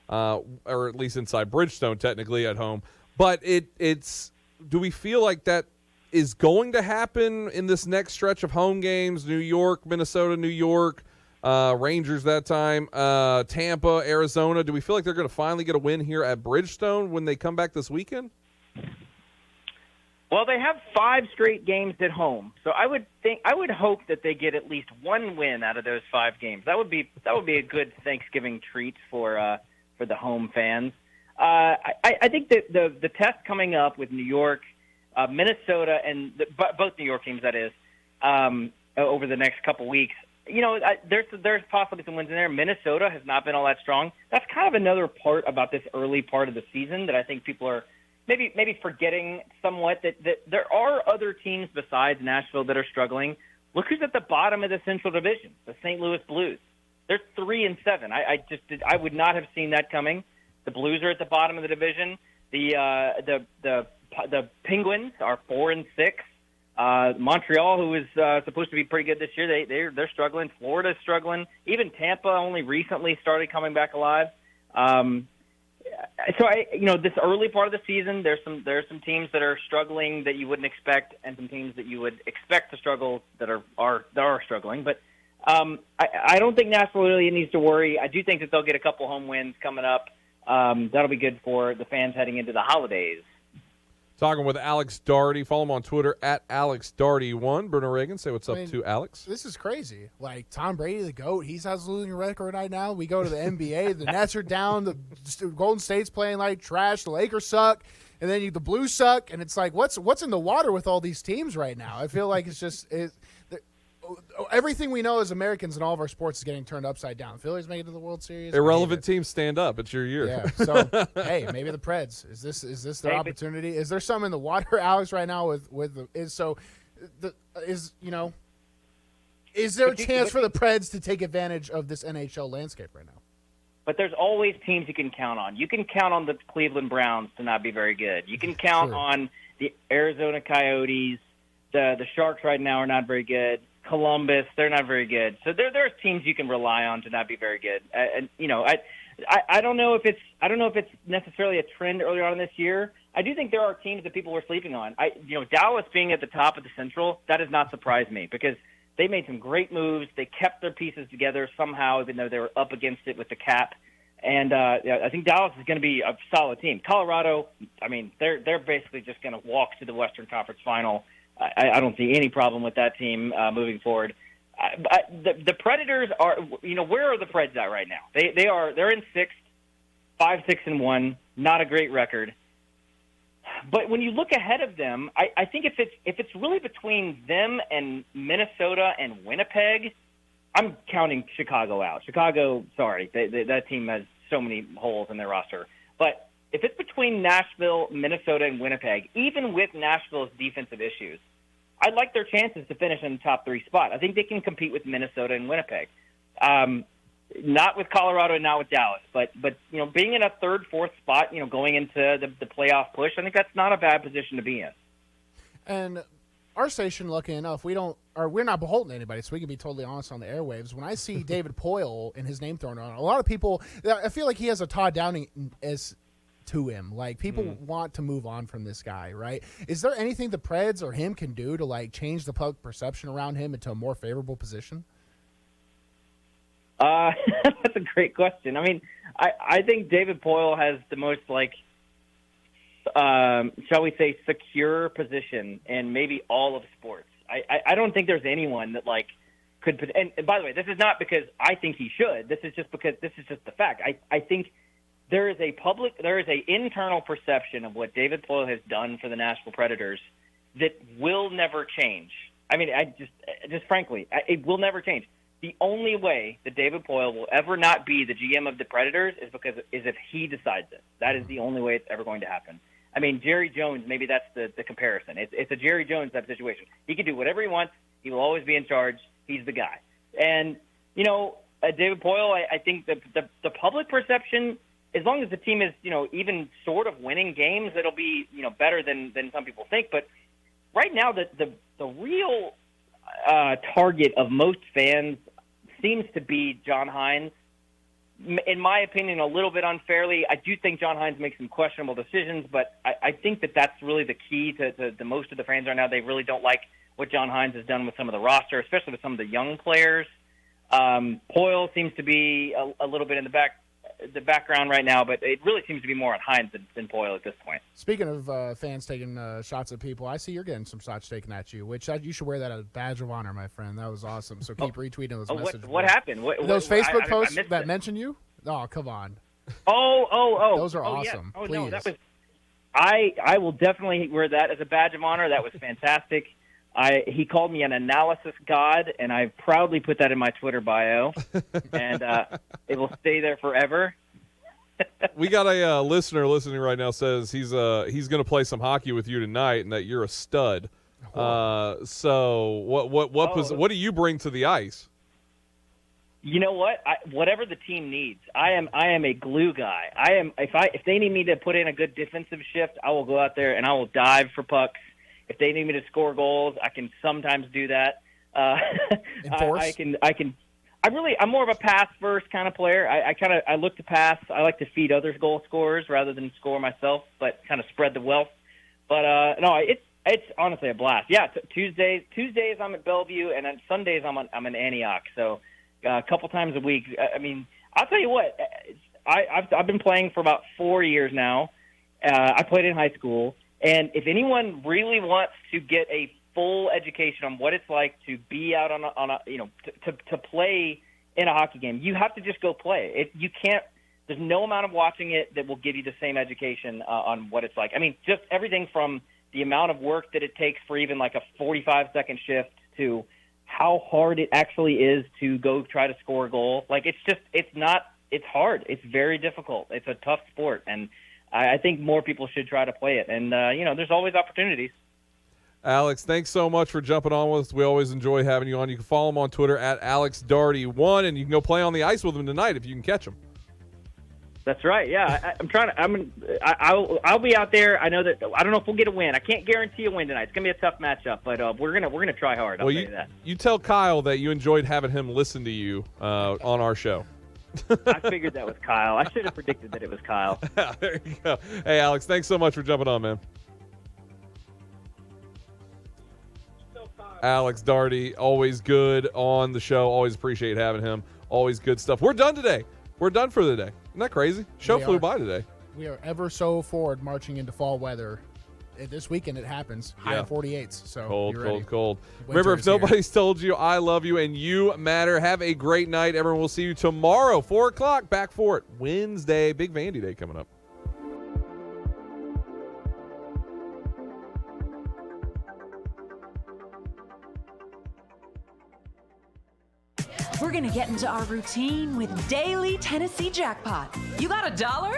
or at least inside Bridgestone, technically at home. But it's do we feel like that is going to happen in this next stretch of home games? New York, Minnesota, New York, Rangers that time, Tampa, Arizona. Do we feel like they're going to finally get a win here at Bridgestone when they come back this weekend? Well, they have 5 straight games at home, so I would hope that they get at least 1 win out of those 5 games. That would be a good Thanksgiving treat for the home fans. I think that the test coming up with New York, Minnesota, and both New York teams, that is, over the next couple weeks. There's possibly some wins in there. Minnesota has not been all that strong. That's kind of another part about this early part of the season that I think people are maybe forgetting somewhat, that there are other teams besides Nashville that are struggling. Look who's at the bottom of the Central Division, the St. Louis Blues. They're 3-7. I would not have seen that coming. The Blues are at the bottom of the division. The Penguins are 4-6. Montreal, who is supposed to be pretty good this year, they're struggling. Florida's struggling. Even Tampa only recently started coming back alive. So this early part of the season, there's some teams that are struggling that you wouldn't expect, and some teams that you would expect to struggle that are struggling. But I don't think Nashville really needs to worry. I do think that they'll get a couple home wins coming up. That'll be good for the fans heading into the holidays. Talking with Alex Daugherty. Follow him on Twitter at AlexDaugherty1. Bruno Reagan, say what's up to Alex. This is crazy. Like, Tom Brady, the GOAT, he has a losing record right now. We go to the NBA. The Nets are down. The Golden State's playing like trash. The Lakers suck. And then the Blues suck. And it's like, what's in the water with all these teams right now? I feel like it's just everything we know as Americans in all of our sports is getting turned upside down. Phillies make it to the World Series. Irrelevant teams stand up. It's your year. Yeah. So hey, maybe the Preds. Is this their opportunity? Is there some in the water, Alex, right now is there a chance for the Preds to take advantage of this NHL landscape right now? But there's always teams you can count on. You can count on the Cleveland Browns to not be very good. You can count on the Arizona Coyotes. The Sharks right now are not very good. Columbus, they're not very good. So there's teams you can rely on to not be very good. I don't know if it's necessarily a trend earlier on this year. I do think there are teams that people were sleeping on. Dallas being at the top of the Central, that does not surprise me, because they made some great moves. They kept their pieces together somehow, even though they were up against it with the cap. And I think Dallas is going to be a solid team. Colorado, I mean, they're basically just going to walk to the Western Conference Final. I don't see any problem with that team moving forward. The Predators are, where are the Preds at right now? They're in sixth, 5-6-1, not a great record. But when you look ahead of them, I think if it's really between them and Minnesota and Winnipeg, I'm counting Chicago out. Chicago, sorry, that team has so many holes in their roster. But if it's between Nashville, Minnesota, and Winnipeg, even with Nashville's defensive issues, I like their chances to finish in the top 3 spot. I think they can compete with Minnesota and Winnipeg. Not with Colorado and not with Dallas, but being in a 3rd, 4th spot, going into the playoff push, I think that's not a bad position to be in. And our station, lucky enough, we're not beholden to anybody, so we can be totally honest on the airwaves. When I see David Poile and his name thrown around, a lot of people, I feel like he has a Todd Downing as to him. Like, people want to move on from this guy, right? Is there anything the Preds or him can do to change the public perception around him into a more favorable position? That's a great question. I mean, I think David Poile has the most shall we say, secure position in maybe all of sports. I don't think there's anyone that could. And by the way, this is not because I think he should. This is just because this is just the fact. I think there is a internal perception of what David Poile has done for the Nashville Predators that will never change. I mean, just frankly, it will never change. The only way that David Poile will ever not be the GM of the Predators is if he decides it. That is the only way it's ever going to happen. I mean, Jerry Jones, maybe that's the comparison. It's a Jerry Jones type situation. He can do whatever he wants. He will always be in charge. He's the guy. And, David Poile, I think the public perception, as long as the team is, even sort of winning games, it'll be, better than some people think. But right now, the real target of most fans seems to be John Hines. In my opinion, a little bit unfairly. I do think John Hines makes some questionable decisions, but I think that's really the key to most of the fans right now. They really don't like what John Hines has done with some of the roster, especially with some of the young players. Poile seems to be a little bit in the background right now, but it really seems to be more on Hines than Poile at this point. Speaking of fans taking shots at people, I see you're getting some shots taken at you, which you should wear that as a badge of honor, my friend. That was awesome. So keep retweeting those messages. What happened? Those Facebook posts that mention you? Oh, come on. Oh. Those are awesome. Yeah. Oh, please. No, that was. I will definitely wear that as a badge of honor. That was fantastic. He called me an analysis god, and I proudly put that in my Twitter bio, and it will stay there forever. We got a listener listening right now says he's going to play some hockey with you tonight, and that you're a stud. So what do you bring to the ice? You know what? Whatever the team needs. I am a glue guy. If they need me to put in a good defensive shift, I will go out there and I will dive for pucks. If they need me to score goals, I can sometimes do that. I'm more of a pass first kind of player. I look to pass. I like to feed others goal scorers rather than score myself, but kind of spread the wealth. But no, it's honestly a blast. Yeah, Tuesdays I'm at Bellevue, and on Sundays I'm in Antioch. So a couple times a week. I mean, I'll tell you what. I've been playing for about 4 years now. I played in high school. And if anyone really wants to get a full education on what it's like to be out to play in a hockey game, you have to just go play. You can't. There's no amount of watching it that will give you the same education on what it's like. I mean, just everything from the amount of work that it takes for even like a 45-second shift to how hard it actually is to go try to score a goal. Like it's hard. It's very difficult. It's a tough sport, and I think more people should try to play it. And, there's always opportunities. Alex, thanks so much for jumping on with us. We always enjoy having you on. You can follow him on Twitter at AlexDarty1, and you can go play on the ice with him tonight if you can catch him. That's right. Yeah, I'll be out there. I know that. I don't know if we'll get a win. I can't guarantee a win tonight. It's gonna be a tough matchup, but we're gonna try hard. I'll tell you that. You tell Kyle that you enjoyed having him listen to you on our show. I figured that was Kyle. I should have predicted that it was Kyle. There you go. Hey, Alex, thanks so much for jumping on, man. Alex Daugherty, always good on the show. Always appreciate having him. Always good stuff. We're done today. We're done for the day. Isn't that crazy? Show flew by today. We are ever so forward marching into fall weather. This weekend it happens. High of 48s. So Cold. Remember, if nobody's told you, I love you and you matter. Have a great night. Everyone, we'll see you tomorrow, 4 o'clock. Back for it. Wednesday. Big Vandy Day coming up. We're going to get into our routine with Daily Tennessee Jackpot. You got $1?